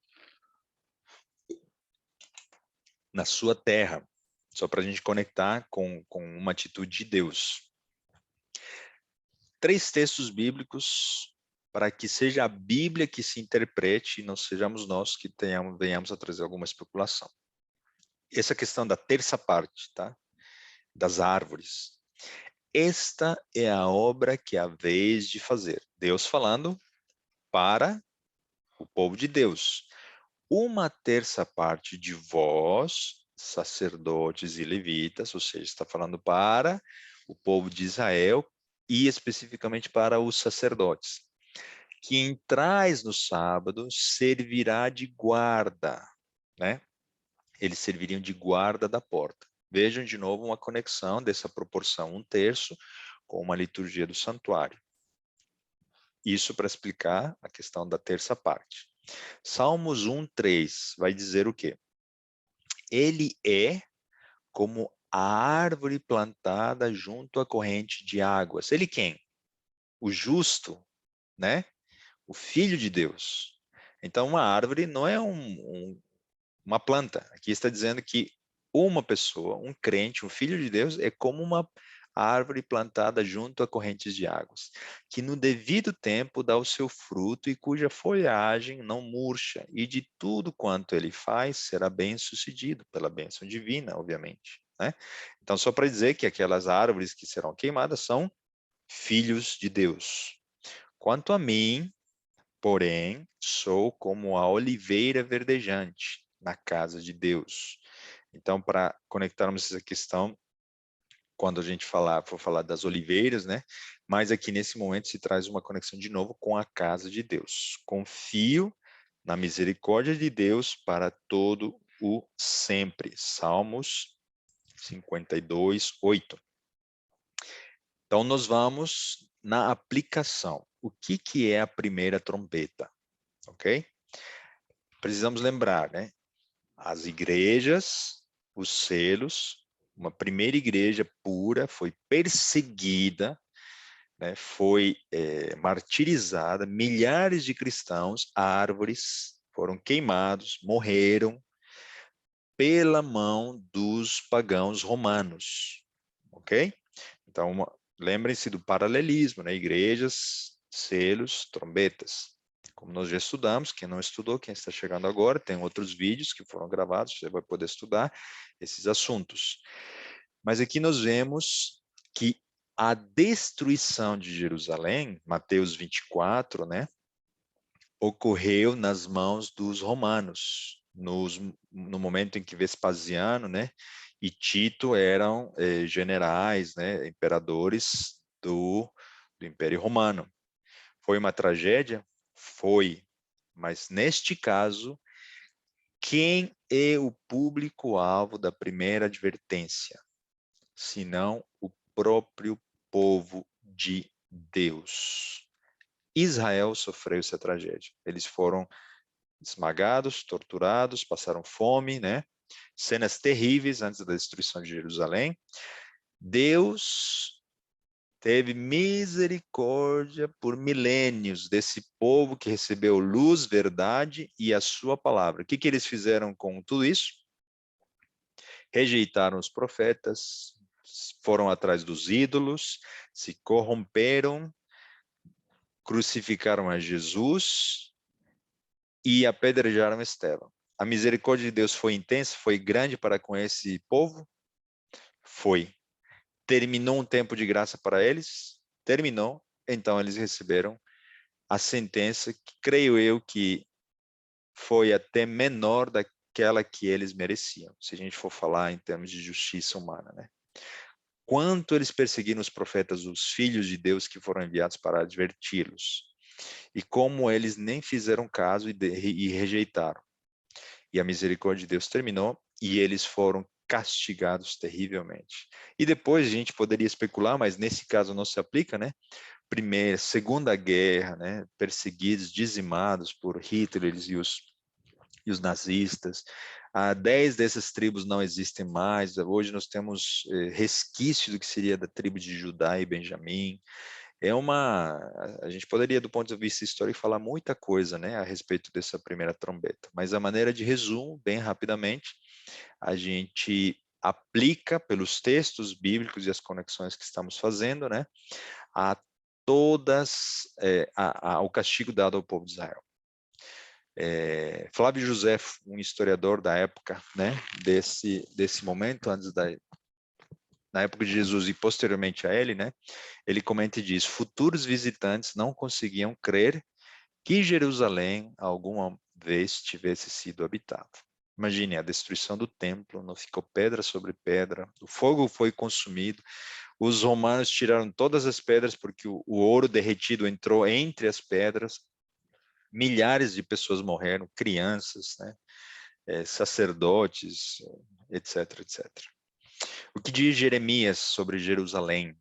na sua terra, só para a gente conectar com uma atitude de Deus. 3 textos bíblicos para que seja a Bíblia que se interprete e não sejamos nós que venhamos a trazer alguma especulação. Essa questão da terça parte, tá? Das árvores. Esta é a obra que há vez de fazer. Deus falando para o povo de Deus. Uma terça parte de vós, sacerdotes e levitas, ou seja, está falando para o povo de Israel e especificamente para os sacerdotes. Que entrais no sábado servirá de guarda, né? Eles serviriam de guarda da porta. Vejam de novo uma conexão dessa proporção 1/3 com uma liturgia do santuário. Isso para explicar a questão da terça parte. Salmos 1:3 vai dizer o quê? Ele é como a árvore plantada junto à corrente de águas. Ele quem? O justo, né? O Filho de Deus. Então, uma árvore não é uma planta. Aqui está dizendo que uma pessoa, um crente, um filho de Deus, é como uma árvore plantada junto a correntes de águas, que no devido tempo dá o seu fruto e cuja folhagem não murcha, e de tudo quanto ele faz será bem-sucedido, pela bênção divina, obviamente, né? Então, só para dizer que aquelas árvores que serão queimadas são filhos de Deus. Quanto a mim, porém, sou como a oliveira verdejante na casa de Deus. Então, para conectarmos essa questão, quando a gente for falar das oliveiras, né? Mas aqui nesse momento se traz uma conexão de novo com a casa de Deus. Confio na misericórdia de Deus para todo o sempre. Salmos 52:8. Então, nós vamos na aplicação. O que é a primeira trombeta? Ok? Precisamos lembrar, né? As igrejas, os selos, uma primeira igreja pura foi perseguida, né? Foi martirizada, milhares de cristãos, árvores foram queimados, morreram pela mão dos pagãos romanos, ok? Então, lembrem-se do paralelismo, né? Igrejas, selos, trombetas. como nós já estudamos. Quem não estudou, quem está chegando agora, tem outros vídeos que foram gravados, você vai poder estudar esses assuntos. Mas aqui nós vemos que a destruição de Jerusalém, Mateus 24, né, ocorreu nas mãos dos romanos, no momento em que Vespasiano, né, e Tito eram generais, né, imperadores do Império Romano. Foi uma tragédia? Foi. Mas neste caso, quem é o público-alvo da primeira advertência? Senão o próprio povo de Deus. Israel sofreu essa tragédia. Eles foram esmagados, torturados, passaram fome, né? Cenas terríveis antes da destruição de Jerusalém. Deus teve misericórdia por milênios desse povo que recebeu luz, verdade e a sua palavra. O que eles fizeram com tudo isso? Rejeitaram os profetas, foram atrás dos ídolos, se corromperam, crucificaram a Jesus e apedrejaram Estevão. A misericórdia de Deus foi intensa, foi grande para com esse povo? Foi. Terminou um tempo de graça para eles? Terminou. Então eles receberam a sentença que creio eu que foi até menor daquela que eles mereciam, se a gente for falar em termos de justiça humana, né? Quanto eles perseguiram os profetas, os filhos de Deus que foram enviados para adverti-los, e como eles nem fizeram caso e rejeitaram. E a misericórdia de Deus terminou e eles foram castigados terrivelmente. E depois a gente poderia especular, mas nesse caso não se aplica, né? Primeira, Segunda Guerra, né? Perseguidos, dizimados por Hitler e os nazistas. 10 dessas tribos não existem mais. Hoje nós temos resquício do que seria da tribo de Judá e Benjamim. A gente poderia, do ponto de vista histórico, falar muita coisa, né, a respeito dessa primeira trombeta, mas a maneira de resumo, bem rapidamente, a gente aplica pelos textos bíblicos e as conexões que estamos fazendo, né, a todas, ao castigo dado ao povo de Israel. Flávio José, um historiador da época, né, desse momento, na época de Jesus e posteriormente a ele, né, ele comenta e diz: futuros visitantes não conseguiam crer que Jerusalém alguma vez tivesse sido habitada. Imagine a destruição do templo, não ficou pedra sobre pedra, o fogo foi consumido, os romanos tiraram todas as pedras porque o ouro derretido entrou entre as pedras, milhares de pessoas morreram, crianças, né, sacerdotes, etc, etc. O que diz Jeremias sobre Jerusalém?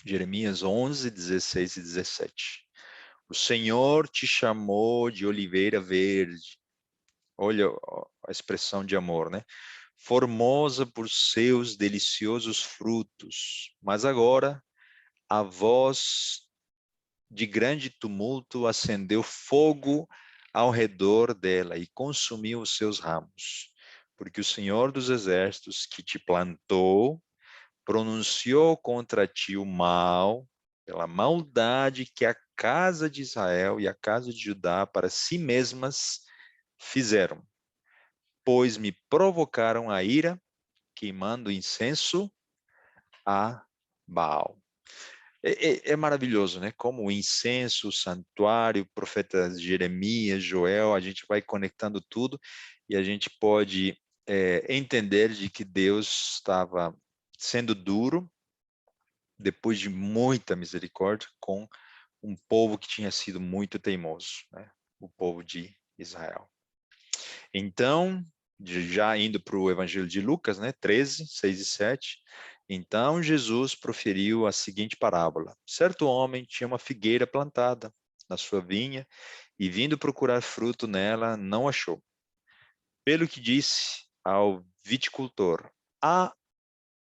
Jeremias 11, 16 e 17. O Senhor te chamou de oliveira verde. Olha a expressão de amor, né? Formosa por seus deliciosos frutos. Mas agora a voz de grande tumulto acendeu fogo ao redor dela e consumiu os seus ramos. Porque o Senhor dos Exércitos que te plantou pronunciou contra ti o mal, pela maldade que a casa de Israel e a casa de Judá para si mesmas fizeram, pois me provocaram a ira, queimando incenso a Baal. É maravilhoso, né? Como o incenso, o santuário, profetas Jeremias, Joel, a gente vai conectando tudo e a gente pode entender de que Deus estava sendo duro, depois de muita misericórdia, com um povo que tinha sido muito teimoso, né? O povo de Israel. Então, já indo para o Evangelho de Lucas, né? 13, 6 e 7. Então Jesus proferiu a seguinte parábola: certo homem tinha uma figueira plantada na sua vinha e, vindo procurar fruto nela, não achou. Pelo que disse ao viticultor: há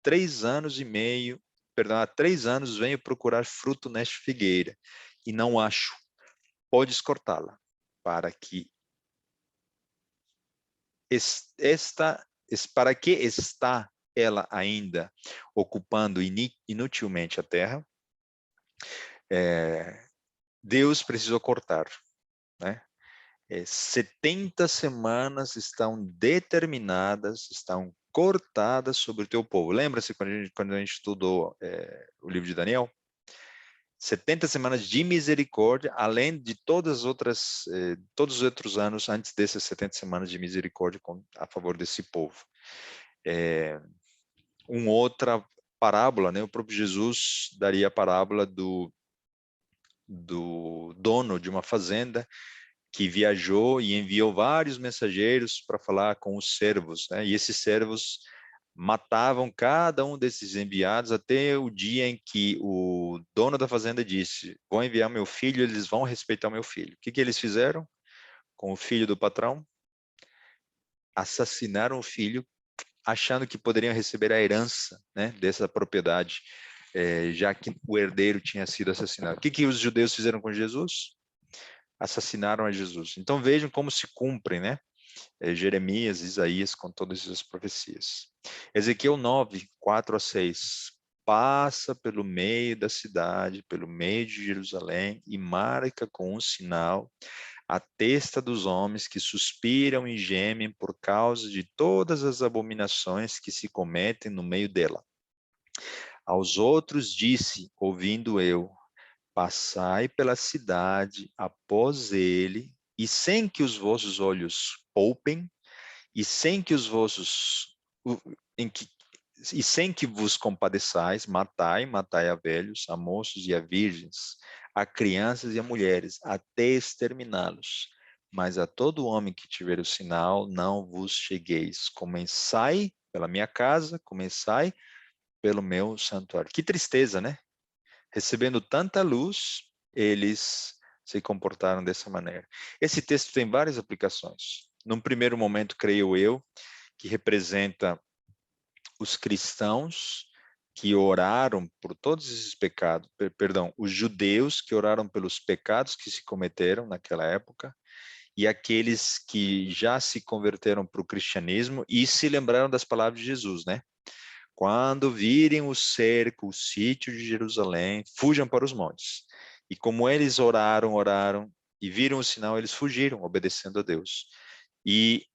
3 anos e meio, perdão, há 3 anos venho procurar fruto nesta figueira e não acho. Podes cortá-la, para que para que está ela ainda ocupando inutilmente a terra? Deus precisou cortar. né? 70 semanas estão determinadas, estão cortadas sobre o teu povo. Lembra-se quando a gente estudou o livro de Daniel? 70 semanas de misericórdia, além de todas as outras, todos os outros anos antes dessas 70 semanas de misericórdia a favor desse povo. Uma outra parábola, né? O próprio Jesus daria a parábola do dono de uma fazenda que viajou e enviou vários mensageiros para falar com os servos, né? E esses servos matavam cada um desses enviados até o dia em que o dono da fazenda disse: vou enviar meu filho, eles vão respeitar meu filho. O que eles fizeram com o filho do patrão? Assassinaram o filho, achando que poderiam receber a herança, né, dessa propriedade, já que o herdeiro tinha sido assassinado. O que os judeus fizeram com Jesus? Assassinaram a Jesus. Então vejam como se cumprem, né? Jeremias, Isaías, com todas essas profecias. Ezequiel 9, 4 a 6. Passa pelo meio da cidade, pelo meio de Jerusalém, e marca com um sinal a testa dos homens que suspiram e gemem por causa de todas as abominações que se cometem no meio dela. Aos outros disse, ouvindo eu, passai pela cidade após ele, e sem que os vossos olhos poupem, e sem que os vossos e sem que vos compadeçais, matai a velhos, a moços e a virgens, a crianças e a mulheres, até exterminá-los. Mas a todo homem que tiver o sinal, não vos chegueis. Começai pela minha casa, começai pelo meu santuário. Que tristeza, né? Recebendo tanta luz, eles se comportaram dessa maneira. Esse texto tem várias aplicações. Num primeiro momento, creio eu, que representa os cristãos que oraram por todos esses pecados, perdão, os judeus que oraram pelos pecados que se cometeram naquela época, e aqueles que já se converteram para o cristianismo e se lembraram das palavras de Jesus, né? Quando virem o cerco, o sítio de Jerusalém, fujam para os montes. E como eles oraram e viram o sinal, eles fugiram, obedecendo a Deus. E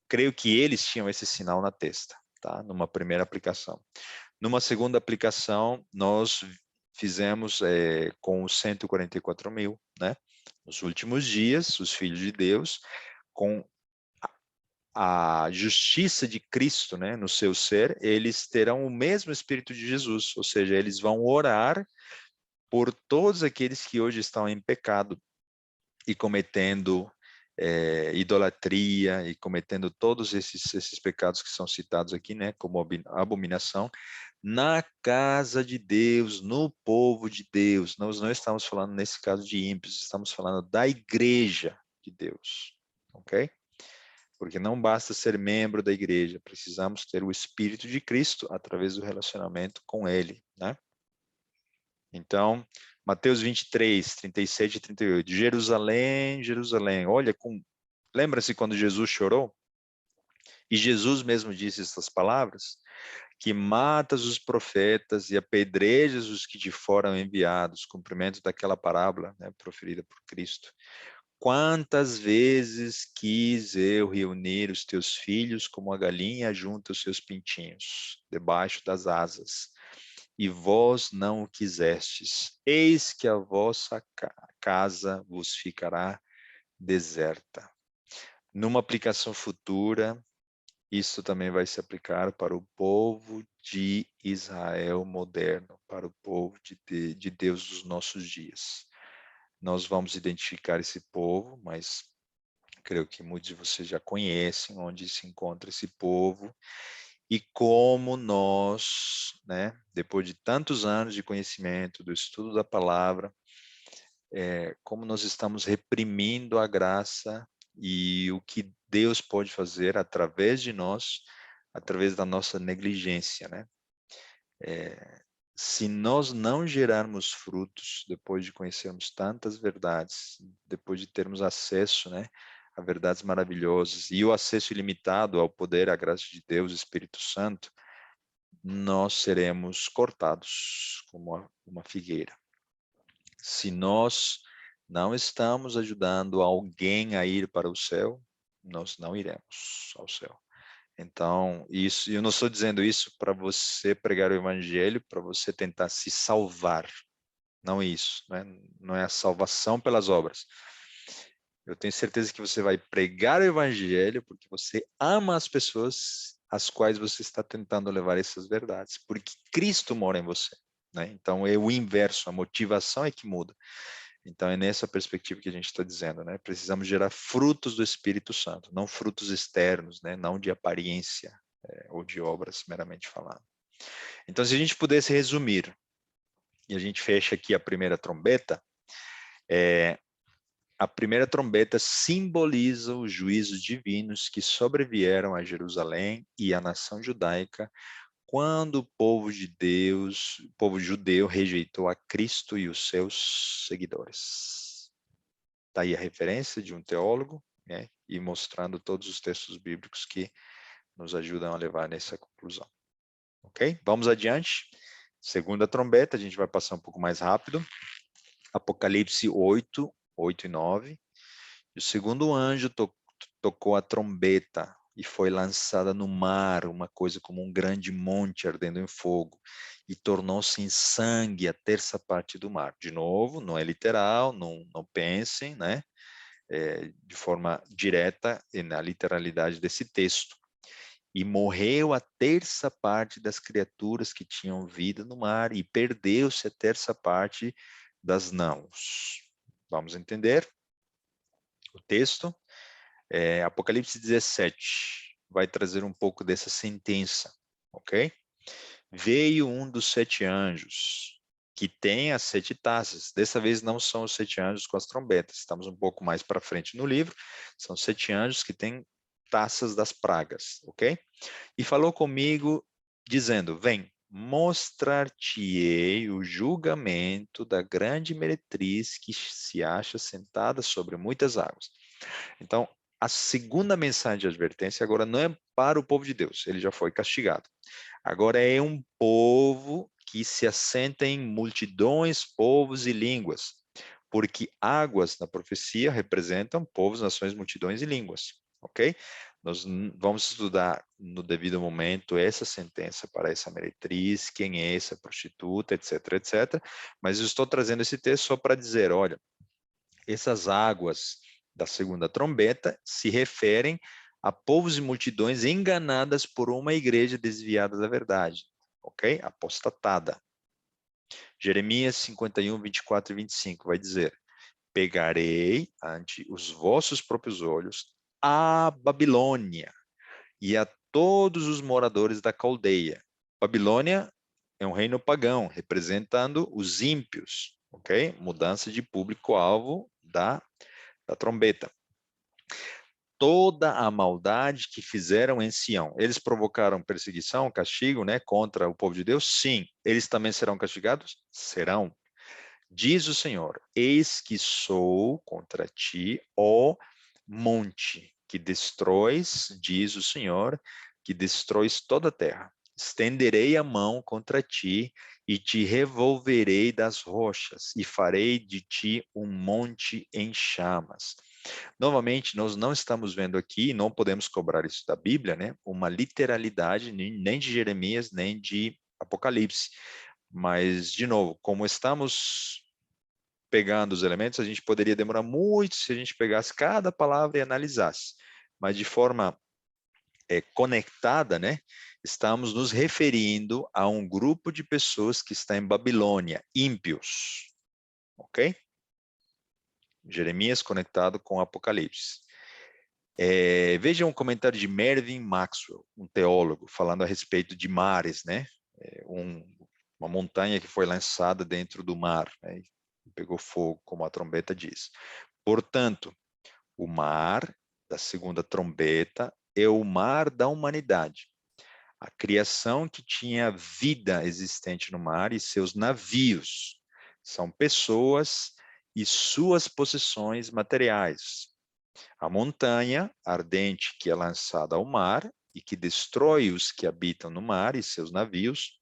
creio que eles tinham esse sinal na testa, tá? Numa primeira aplicação. Numa segunda aplicação, nós fizemos com os 144 mil, né? Nos últimos dias, os filhos de Deus, com a justiça de Cristo, né, no seu ser, eles terão o mesmo Espírito de Jesus, ou seja, eles vão orar por todos aqueles que hoje estão em pecado e cometendo idolatria e cometendo todos esses pecados que são citados aqui, né, como abominação, na casa de Deus, no povo de Deus. Nós não estamos falando, nesse caso, de ímpios, estamos falando da igreja de Deus, ok? Porque não basta ser membro da igreja, precisamos ter o Espírito de Cristo através do relacionamento com Ele, né? Então, Mateus 23, 37 e 38. Jerusalém, Jerusalém. Olha, lembra-se quando Jesus chorou? E Jesus mesmo disse essas palavras? Que matas os profetas e apedrejas os que te foram enviados. Cumprimento daquela parábola, né, proferida por Cristo. Quantas vezes quis eu reunir os teus filhos como a galinha junta os seus pintinhos, debaixo das asas, e vós não o quisestes. Eis que a vossa casa vos ficará deserta. Numa aplicação futura, isso também vai se aplicar para o povo de Israel moderno, para o povo de Deus dos nossos dias. Nós vamos identificar esse povo, mas creio que muitos de vocês já conhecem onde se encontra esse povo e como nós, né, depois de tantos anos de conhecimento, do estudo da palavra, como nós estamos reprimindo a graça e o que Deus pode fazer através de nós, através da nossa negligência, né? Se nós não gerarmos frutos depois de conhecermos tantas verdades, depois de termos acesso, né, a verdades maravilhosas e o acesso ilimitado ao poder, à graça de Deus, Espírito Santo, nós seremos cortados como uma figueira. Se nós não estamos ajudando alguém a ir para o céu, nós não iremos ao céu. Então, isso, eu não estou dizendo isso para você pregar o evangelho, para você tentar se salvar. Não é isso, né? Não é a salvação pelas obras. Eu tenho certeza que você vai pregar o evangelho porque você ama as pessoas às quais você está tentando levar essas verdades, porque Cristo mora em você, né? Então, é o inverso, a motivação é que muda. Então, é nessa perspectiva que a gente está dizendo, né? Precisamos gerar frutos do Espírito Santo, não frutos externos, né? Não de aparência, ou de obras, meramente falando. Então, se a gente pudesse resumir, e a gente fecha aqui a primeira trombeta, a primeira trombeta simboliza os juízos divinos que sobrevieram a Jerusalém e à nação judaica quando o povo de Deus, o povo judeu rejeitou a Cristo e os seus seguidores. Está aí a referência de um teólogo, né, e mostrando todos os textos bíblicos que nos ajudam a levar nessa conclusão. Ok? Vamos adiante. Segunda trombeta, a gente vai passar um pouco mais rápido. Apocalipse 8, 8 e 9. E o segundo anjo tocou a trombeta e foi lançada no mar, uma coisa como um grande monte ardendo em fogo, e tornou-se em sangue a terça parte do mar. De novo, não é literal, não pensem, né? De forma direta e na literalidade desse texto. E morreu a terça parte das criaturas que tinham vida no mar, e perdeu-se a terça parte das naus. Vamos entender o texto? Apocalipse 17 vai trazer um pouco dessa sentença, ok? Veio um dos 7 anjos, que tem as 7 taças. Dessa vez não são os 7 anjos com as trombetas, estamos um pouco mais para frente no livro, são 7 anjos que têm taças das pragas, ok? E falou comigo, dizendo, vem, mostrar-te-ei o julgamento da grande meretriz que se acha sentada sobre muitas águas. Então, a segunda mensagem de advertência agora não é para o povo de Deus, ele já foi castigado. Agora é um povo que se assenta em multidões, povos e línguas, porque águas na profecia representam povos, nações, multidões e línguas, ok? Nós vamos estudar no devido momento essa sentença para essa meretriz, quem é essa prostituta, etc, etc. Mas eu estou trazendo esse texto só para dizer, olha, essas águas da segunda trombeta se referem a povos e multidões enganadas por uma igreja desviada da verdade, ok? Apostatada. Jeremias 51, 24 e 25 vai dizer, pegarei ante os vossos próprios olhos a Babilônia e a todos os moradores da Caldeia. Babilônia é um reino pagão, representando os ímpios, ok? Mudança de público-alvo da trombeta. Toda a maldade que fizeram em Sião. Eles provocaram perseguição, castigo, né, contra o povo de Deus? Sim. Eles também serão castigados? Serão. Diz o Senhor, eis que sou contra ti, ó monte, que destróis, diz o Senhor, que destróis toda a terra. Estenderei a mão contra ti e te revolverei das rochas e farei de ti um monte em chamas. Novamente, nós não estamos vendo aqui, não podemos cobrar isso da Bíblia, né? Uma literalidade nem de Jeremias, nem de Apocalipse. Mas, de novo, como estamos pegando os elementos, a gente poderia demorar muito se a gente pegasse cada palavra e analisasse. Mas de forma conectada, né? Estamos nos referindo a um grupo de pessoas que está em Babilônia, ímpios. Ok? Jeremias conectado com Apocalipse. Veja um comentário de Mervyn Maxwell, um teólogo, falando a respeito de mares, né? Uma montanha que foi lançada dentro do mar, né? Pegou fogo, como a trombeta diz. Portanto, o mar da segunda trombeta é o mar da humanidade. A criação que tinha vida existente no mar e seus navios são pessoas e suas possessões materiais. A montanha ardente que é lançada ao mar e que destrói os que habitam no mar e seus navios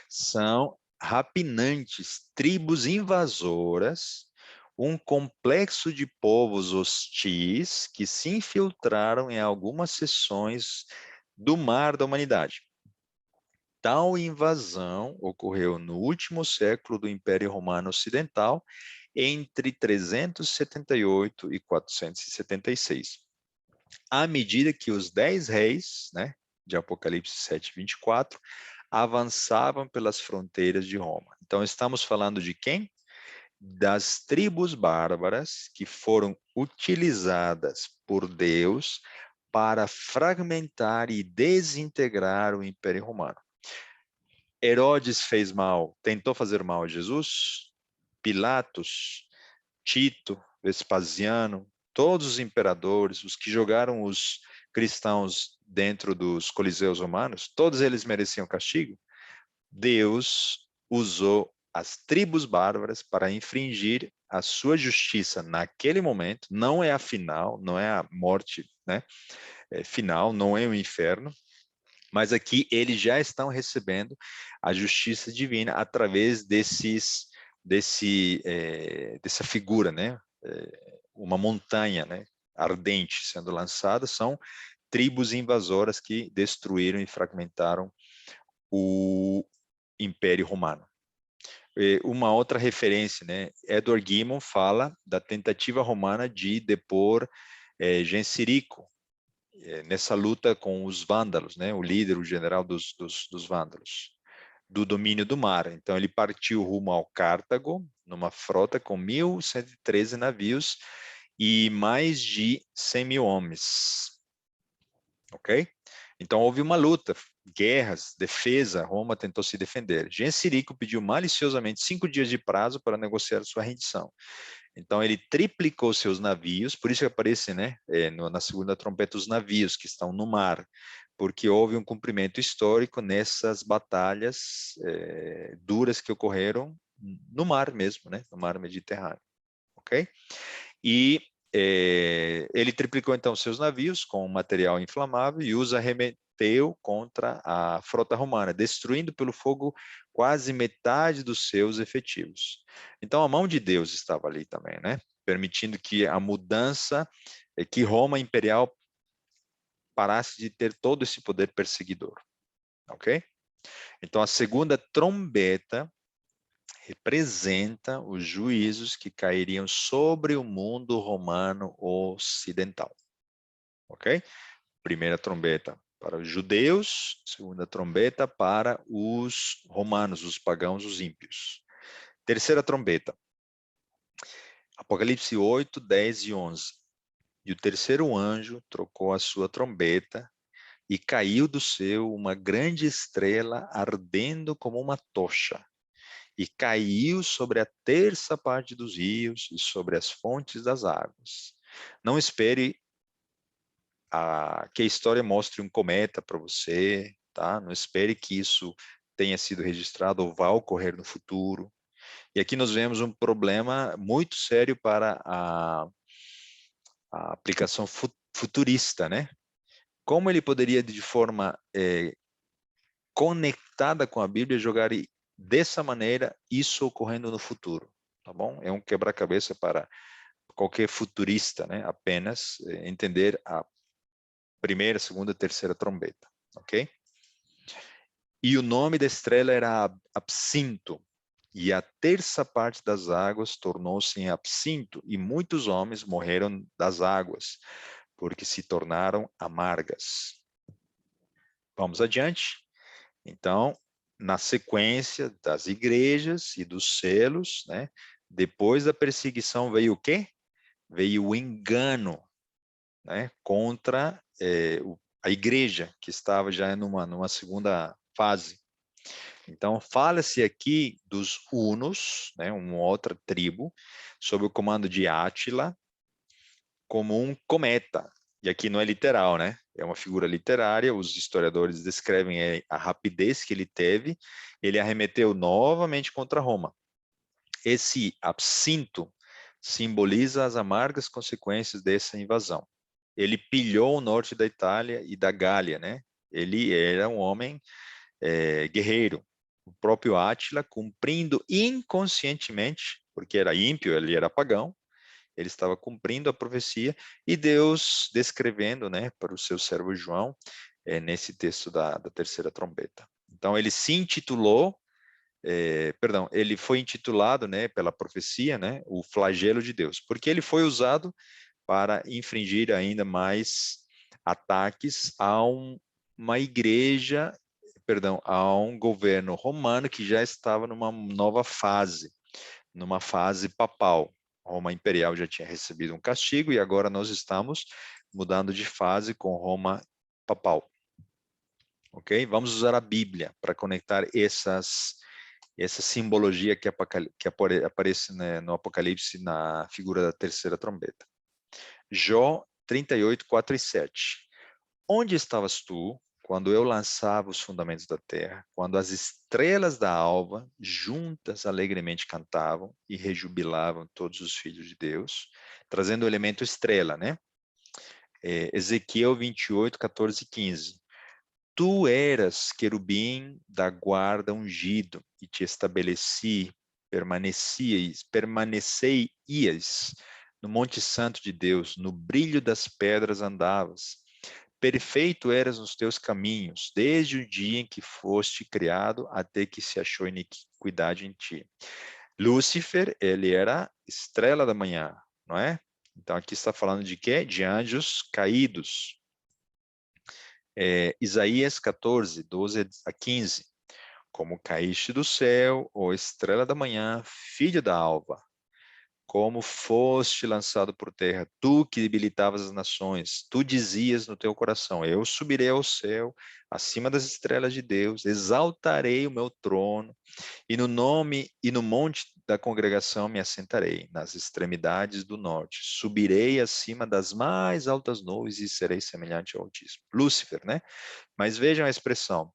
são rapinantes tribos invasoras, um complexo de povos hostis que se infiltraram em algumas seções do mar da humanidade. Tal invasão ocorreu no último século do Império Romano Ocidental, entre 378 e 476. À medida que os 10 reis, né, de Apocalipse 7, 24, avançavam pelas fronteiras de Roma. Então, estamos falando de quem? Das tribos bárbaras que foram utilizadas por Deus para fragmentar e desintegrar o Império Romano. Herodes fez mal, tentou fazer mal a Jesus. Pilatos, Tito, Vespasiano, todos os imperadores, os que jogaram os cristãos dentro dos coliseus romanos, todos eles mereciam castigo. Deus usou as tribos bárbaras para infringir a sua justiça naquele momento. Não é a final, não é a morte, né? Final, não é o inferno, mas aqui eles já estão recebendo a justiça divina através dessa figura, né? Uma montanha, né? Ardente sendo lançada, são tribos invasoras que destruíram e fragmentaram o Império Romano. Uma outra referência, né? Edward Gibbon fala da tentativa romana de depor Genserico, nessa luta com os vândalos, né? O líder, o general dos vândalos, do domínio do mar. Então, ele partiu rumo ao Cartago, numa frota com 1.113 navios e mais de 100 mil homens. Ok? Então, houve uma luta, guerras, defesa, Roma tentou se defender. Genserico pediu maliciosamente 5 dias de prazo para negociar sua rendição. Então, ele triplicou seus navios, por isso que aparece, né, na segunda trombeta, os navios que estão no mar, porque houve um cumprimento histórico nessas batalhas duras que ocorreram no mar mesmo, né, no mar Mediterrâneo, ok? E ele triplicou, então, seus navios com material inflamável e os arremeteu contra a frota romana, destruindo pelo fogo quase metade dos seus efetivos. Então, a mão de Deus estava ali também, né? Permitindo que a mudança, que Roma imperial parasse de ter todo esse poder perseguidor, ok? Então, a segunda trombeta representa os juízos que cairiam sobre o mundo romano ocidental, ok? Primeira trombeta para os judeus, segunda trombeta para os romanos, os pagãos, os ímpios. Terceira trombeta, Apocalipse 8, 10 e 11. E o terceiro anjo trocou a sua trombeta e caiu do céu uma grande estrela ardendo como uma tocha, e caiu sobre a terça parte dos rios e sobre as fontes das águas. Não espere que a história mostre um cometa para você, tá? Não espere que isso tenha sido registrado ou vá ocorrer no futuro. E aqui nós vemos um problema muito sério para a aplicação futurista, né? Como ele poderia, de forma conectada com a Bíblia, jogar dessa maneira isso ocorrendo no futuro, tá bom? É um quebra-cabeça para qualquer futurista, né? Apenas entender a primeira, segunda, terceira trombeta, ok? E o nome da estrela era Absinto, e a terça parte das águas tornou-se em absinto, e muitos homens morreram das águas, porque se tornaram amargas. Vamos adiante. Então, na sequência das igrejas e dos selos, né? Depois da perseguição veio o quê? Veio o engano, né? Contra a igreja, que estava já numa segunda fase. Então, fala-se aqui dos hunos, né? Uma outra tribo, sob o comando de Átila, como um cometa. E aqui não é literal, né? É uma figura literária, os historiadores descrevem a rapidez que ele teve, ele arremeteu novamente contra Roma. Esse absinto simboliza as amargas consequências dessa invasão. Ele pilhou o norte da Itália e da Gália, né? Ele era um homem guerreiro. O próprio Átila, cumprindo inconscientemente porque era ímpio, ele era pagão, ele estava cumprindo a profecia, e Deus descrevendo, né, para o seu servo João, nesse texto da terceira trombeta. Então, ele se intitulou, perdão, ele foi intitulado, né, pela profecia, né, o flagelo de Deus, porque ele foi usado para infringir ainda mais ataques uma igreja, perdão, a um governo romano que já estava numa nova fase, numa fase papal. Roma imperial já tinha recebido um castigo e agora nós estamos mudando de fase com Roma papal. Ok? Vamos usar a Bíblia para conectar essa simbologia que aparece, né, no Apocalipse na figura da terceira trombeta. Jó 38, 4 e 7. Onde estavas tu quando eu lançava os fundamentos da terra, quando as estrelas da alva juntas alegremente cantavam e rejubilavam todos os filhos de Deus, trazendo o elemento estrela, né? Ezequiel 28, 14 e 15. Tu eras querubim da guarda ungido e te estabeleci, permaneceias no Monte Santo de Deus, no brilho das pedras andavas. Perfeito eras nos teus caminhos, desde o dia em que foste criado até que se achou iniquidade em ti. Lúcifer, ele era estrela da manhã, não é? Então aqui está falando de quê? De anjos caídos. Isaías 14, 12 a 15. Como caíste do céu, ó estrela da manhã, filho da alva, como foste lançado por terra, tu que debilitavas as nações, tu dizias no teu coração, eu subirei ao céu, acima das estrelas de Deus, exaltarei o meu trono, e no monte da congregação me assentarei, nas extremidades do norte, subirei acima das mais altas nuvens e serei semelhante ao Altíssimo. Lúcifer, né? Mas vejam a expressão,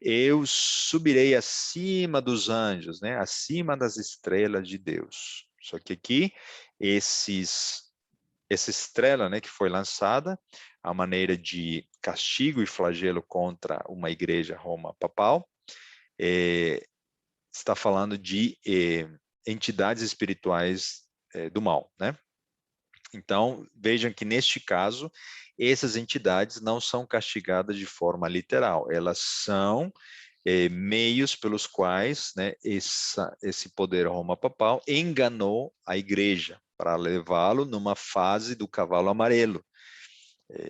eu subirei acima dos anjos, né? Acima das estrelas de Deus. Só que aqui, essa estrela, né, que foi lançada, a maneira de castigo e flagelo contra uma igreja Roma papal, está falando de entidades espirituais do mal, né? Então, vejam que neste caso, essas entidades não são castigadas de forma literal, elas são meios pelos quais, né, esse poder Roma-papal enganou a igreja para levá-lo numa fase do cavalo amarelo,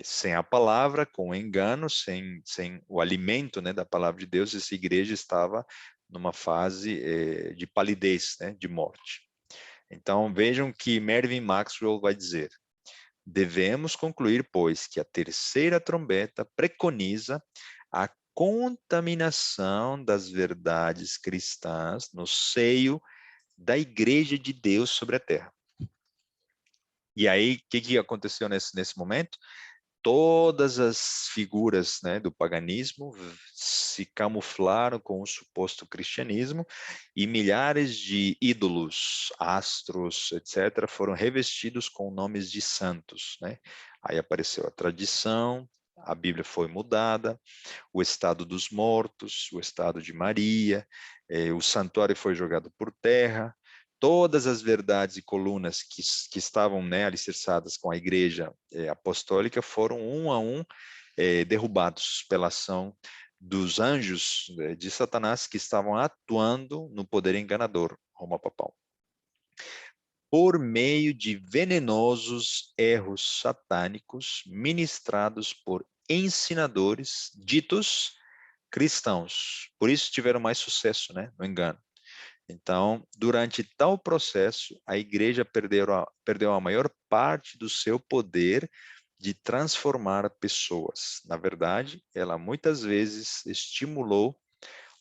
sem a palavra, com o engano, sem o alimento, né, da palavra de Deus, essa igreja estava numa fase de palidez, né, de morte. Então, vejam que Mervyn Maxwell vai dizer, devemos concluir, pois, que a terceira trombeta preconiza a contaminação das verdades cristãs no seio da Igreja de Deus sobre a terra. E aí, o que aconteceu nesse momento? Todas as figuras, né, do paganismo se camuflaram com o suposto cristianismo e milhares de ídolos, astros, etc., foram revestidos com nomes de santos, né? Aí apareceu a tradição, a Bíblia foi mudada, o estado dos mortos, o estado de Maria, o santuário foi jogado por terra, todas as verdades e colunas que estavam, né, alicerçadas com a igreja apostólica foram um a um derrubados pela ação dos anjos de Satanás que estavam atuando no poder enganador Roma papal. Por meio de venenosos erros satânicos ministrados por ensinadores ditos cristãos. Por isso tiveram mais sucesso, né, no engano. Então, durante tal processo, a igreja perdeu a maior parte do seu poder de transformar pessoas. Na verdade, ela muitas vezes estimulou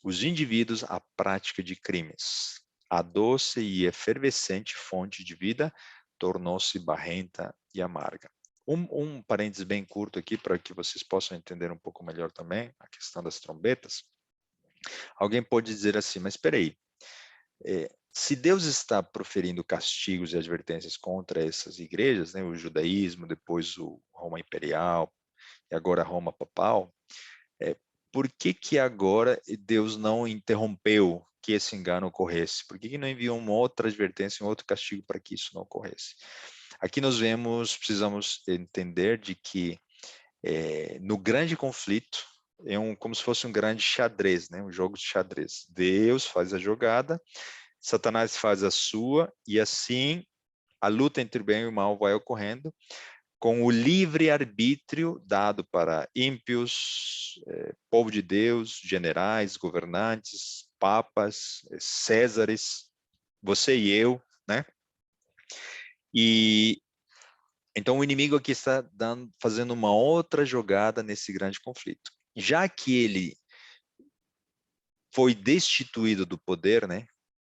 os indivíduos à prática de crimes. A doce e efervescente fonte de vida tornou-se barrenta e amarga. Um parênteses bem curto aqui, para que vocês possam entender um pouco melhor também a questão das trombetas. Alguém pode dizer assim, mas espera aí, se Deus está proferindo castigos e advertências contra essas igrejas, né, o judaísmo, depois o Roma imperial e agora a Roma papal, por que agora Deus não interrompeu, que esse engano ocorresse? Por que não enviou uma outra advertência, um outro castigo para que isso não ocorresse? Aqui precisamos entender de que no grande conflito, como se fosse um grande xadrez, né? Um jogo de xadrez. Deus faz a jogada, Satanás faz a sua, e assim a luta entre o bem e o mal vai ocorrendo, com o livre-arbítrio dado para ímpios, povo de Deus, generais, governantes, papas, césares, você e eu, né? E então o inimigo aqui está fazendo uma outra jogada nesse grande conflito. Já que ele foi destituído do poder, né,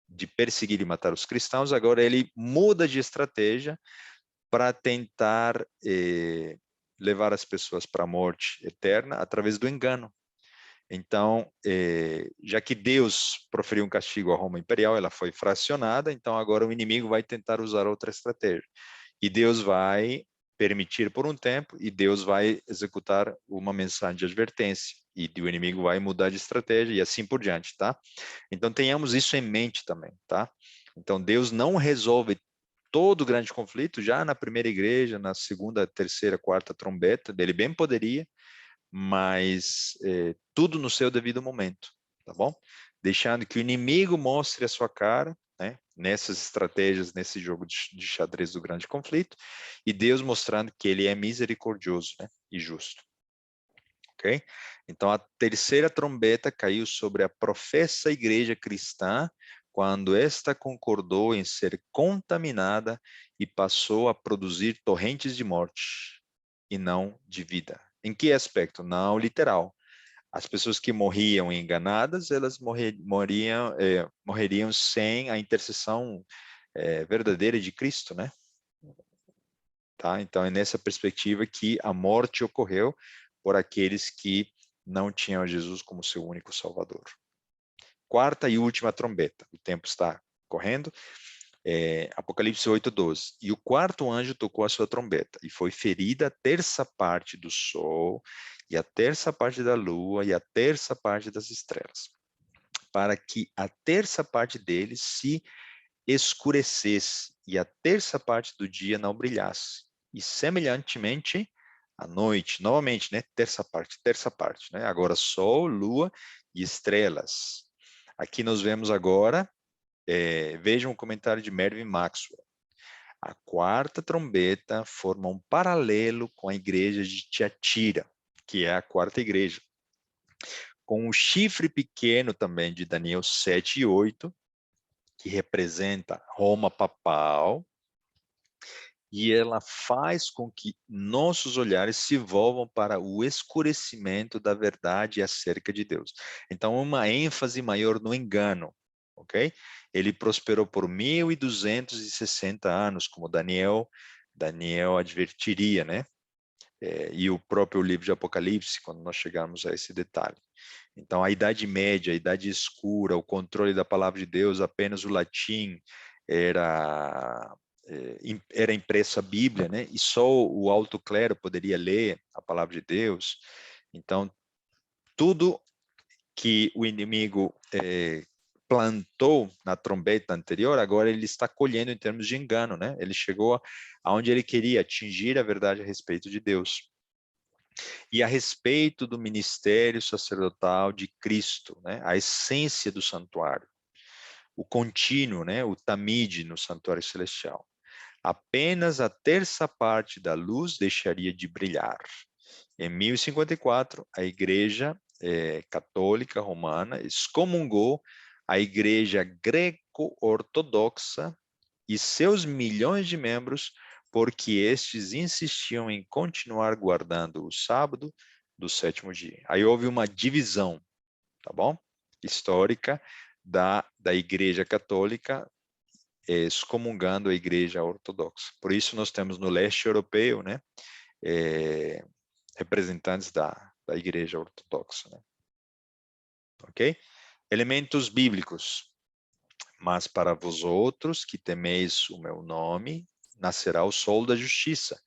de perseguir e matar os cristãos, agora ele muda de estratégia para tentar levar as pessoas para a morte eterna através do engano. Então, já que Deus proferiu um castigo à Roma Imperial, ela foi fracionada, então agora o inimigo vai tentar usar outra estratégia. E Deus vai permitir por um tempo, e Deus vai executar uma mensagem de advertência, e o inimigo vai mudar de estratégia, e assim por diante, tá? Então, tenhamos isso em mente também, tá? Então, Deus não resolve todo o grande conflito já na primeira igreja, na segunda, terceira, quarta trombeta, ele bem poderia, mas tudo no seu devido momento, tá bom? Deixando que o inimigo mostre a sua cara, né? Nessas estratégias, nesse jogo de xadrez do grande conflito, e Deus mostrando que ele é misericordioso, né? E justo. Ok? Então, a terceira trombeta caiu sobre a professa igreja cristã, quando esta concordou em ser contaminada e passou a produzir torrentes de morte e não de vida. Em que aspecto? Não literal. As pessoas que morriam enganadas, elas morreriam sem a intercessão verdadeira de Cristo, né? Tá? Então, é nessa perspectiva que a morte ocorreu por aqueles que não tinham Jesus como seu único Salvador. Quarta e última trombeta. O tempo está correndo. Apocalipse 8:12. E o quarto anjo tocou a sua trombeta, e foi ferida a terça parte do sol, e a terça parte da lua, e a terça parte das estrelas, para que a terça parte deles se escurecesse, e a terça parte do dia não brilhasse. E semelhantemente, à noite, novamente, né? Terça parte, né? Agora sol, lua e estrelas. Aqui nós vemos agora, vejam o comentário de Mervyn Maxwell. A quarta trombeta forma um paralelo com a igreja de Tiatira, que é a quarta igreja. Com o chifre pequeno também de Daniel 7 e 8, que representa Roma papal, e ela faz com que nossos olhares se volvam para o escurecimento da verdade acerca de Deus. Então, uma ênfase maior no engano, ok? Ele prosperou por 1260 anos, como Daniel advertiria, né? E o próprio livro de Apocalipse, quando nós chegarmos a esse detalhe. Então, a Idade Média, a Idade Escura, o controle da palavra de Deus, apenas o latim era impresso a Bíblia, né? E só o alto clero poderia ler a palavra de Deus. Então, tudo que o inimigo plantou na trombeta anterior, agora ele está colhendo em termos de engano, né? Ele chegou aonde ele queria, atingir a verdade a respeito de Deus. E a respeito do ministério sacerdotal de Cristo, né? A essência do santuário, o contínuo, né? O tamide no santuário celestial. Apenas a terça parte da luz deixaria de brilhar. Em 1054, a Igreja Católica Romana excomungou a Igreja Greco-Ortodoxa e seus milhões de membros, porque estes insistiam em continuar guardando o sábado do sétimo dia. Aí houve uma divisão, tá bom? Histórica da Igreja Católica excomungando a Igreja Ortodoxa. Por isso nós temos no leste europeu, né, representantes da Igreja Ortodoxa, né? Ok? Elementos bíblicos. Mas para vós outros que temeis o meu nome, nascerá o sol da justiça.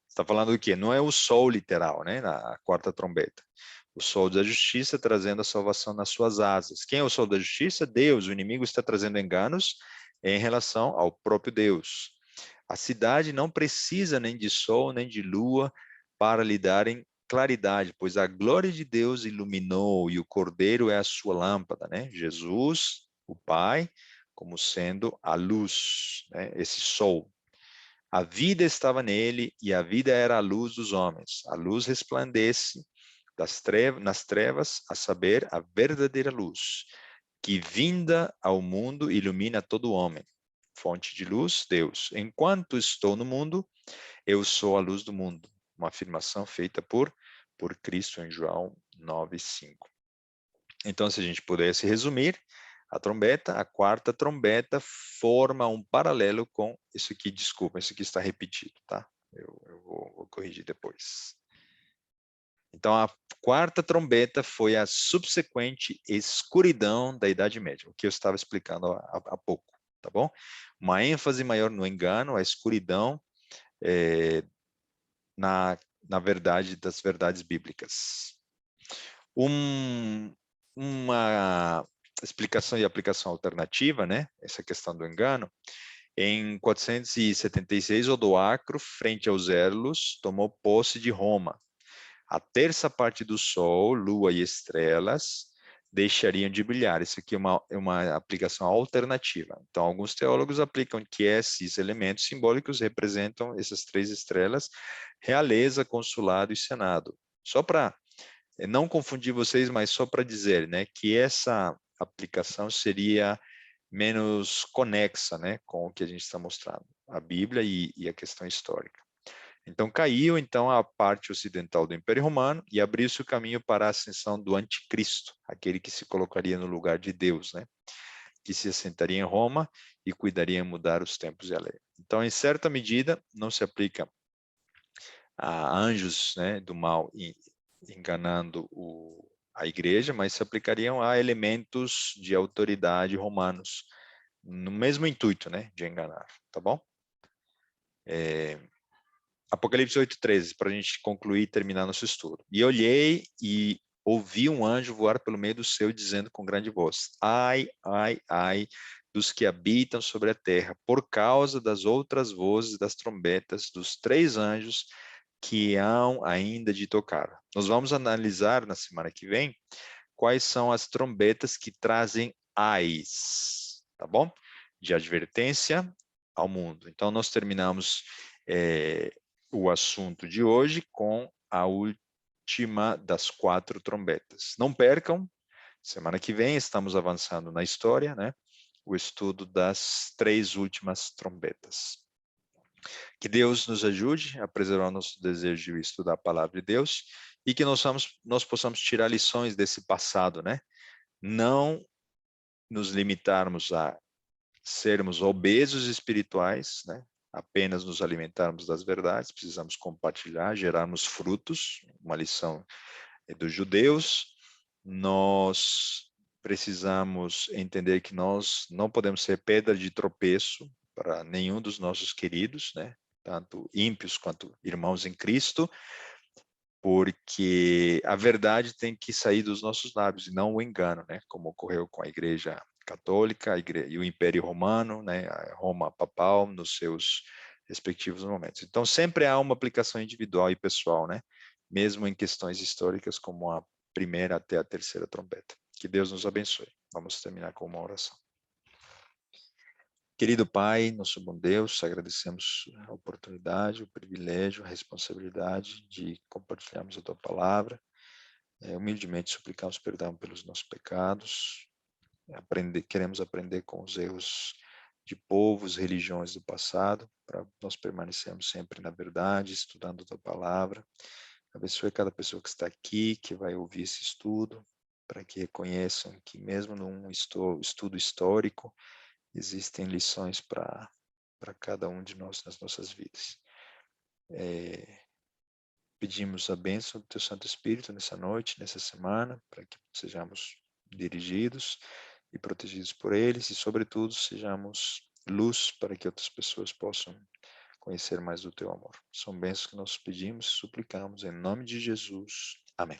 Está falando do quê? Não é o sol literal, né? Na quarta trombeta. O sol da justiça trazendo a salvação nas suas asas. Quem é o sol da justiça? Deus. O inimigo está trazendo enganos em relação ao próprio Deus. A cidade não precisa nem de sol nem de lua para lhe darem claridade, pois a glória de Deus iluminou e o Cordeiro é a sua lâmpada, né? Jesus, o Pai, como sendo a luz, né? Esse sol. A vida estava nele e a vida era a luz dos homens. A luz resplandece nas trevas, a saber, a verdadeira luz, que vinda ao mundo ilumina todo homem. Fonte de luz, Deus. Enquanto estou no mundo, eu sou a luz do mundo. Uma afirmação feita por Cristo em João 9:5. Então, se a gente pudesse resumir, a trombeta, a quarta trombeta, forma um paralelo com isso aqui. Desculpa, isso aqui está repetido, tá? Eu vou corrigir depois. Então, a quarta trombeta foi a subsequente escuridão da Idade Média, o que eu estava explicando há pouco, tá bom? Uma ênfase maior no engano, a escuridão na verdade das verdades bíblicas. Uma explicação e aplicação alternativa, né? Essa questão do engano. Em 476, Odoacro, frente aos Érlulos, tomou posse de Roma. A terça parte do Sol, Lua e estrelas deixariam de brilhar. Isso aqui é uma aplicação alternativa. Então, alguns teólogos aplicam que esses elementos simbólicos representam essas três estrelas, realeza, consulado e senado. Só para não confundir vocês, mas só para dizer, né, que essa aplicação seria menos conexa, né, com o que a gente está mostrando, a Bíblia e a questão histórica. Então caiu então a parte ocidental do Império Romano e abriu-se o caminho para a ascensão do anticristo, aquele que se colocaria no lugar de Deus, né, que se assentaria em Roma e cuidaria em mudar os tempos e a lei. Então, em certa medida, não se aplica a anjos, né, do mal enganando a igreja, mas se aplicariam a elementos de autoridade romanos, no mesmo intuito, né, de enganar, tá bom? Apocalipse 8:13, para a gente concluir e terminar nosso estudo. E olhei e ouvi um anjo voar pelo meio do céu, dizendo com grande voz: ai, ai, ai, dos que habitam sobre a terra, por causa das outras vozes das trombetas dos três anjos que hão ainda de tocar. Nós vamos analisar na semana que vem quais são as trombetas que trazem ais, tá bom? De advertência ao mundo. Então, nós terminamos o assunto de hoje com a última das quatro trombetas. Não percam, semana que vem estamos avançando na história, né? O estudo das três últimas trombetas. Que Deus nos ajude a preservar o nosso desejo de estudar a palavra de Deus e que nós possamos tirar lições desse passado, né? Não nos limitarmos a sermos obesos espirituais, né? Apenas nos alimentarmos das verdades, precisamos compartilhar, gerarmos frutos, uma lição dos judeus. Nós precisamos entender que nós não podemos ser pedra de tropeço para nenhum dos nossos queridos, né? Tanto ímpios quanto irmãos em Cristo, porque a verdade tem que sair dos nossos lábios e não o engano, né? Como ocorreu com a Igreja Católica e o Império Romano, né? A Roma papal nos seus respectivos momentos. Então sempre há uma aplicação individual e pessoal, né? Mesmo em questões históricas como a primeira até a terceira trombeta. Que Deus nos abençoe. Vamos terminar com uma oração. Querido Pai, nosso bom Deus, agradecemos a oportunidade, o privilégio, a responsabilidade de compartilharmos a Tua palavra. Humildemente suplicamos perdão pelos nossos pecados. Queremos aprender com os erros de povos, religiões do passado, para nós permanecermos sempre na verdade, estudando a Tua palavra. Abençoe cada pessoa que está aqui, que vai ouvir esse estudo, para que reconheçam que mesmo num estudo histórico, existem lições para cada um de nós nas nossas vidas. Pedimos a bênção do Teu Santo Espírito nessa noite, nessa semana, para que sejamos dirigidos e protegidos por eles e, sobretudo, sejamos luz para que outras pessoas possam conhecer mais do Teu amor. São bênçãos que nós pedimos e suplicamos em nome de Jesus. Amém.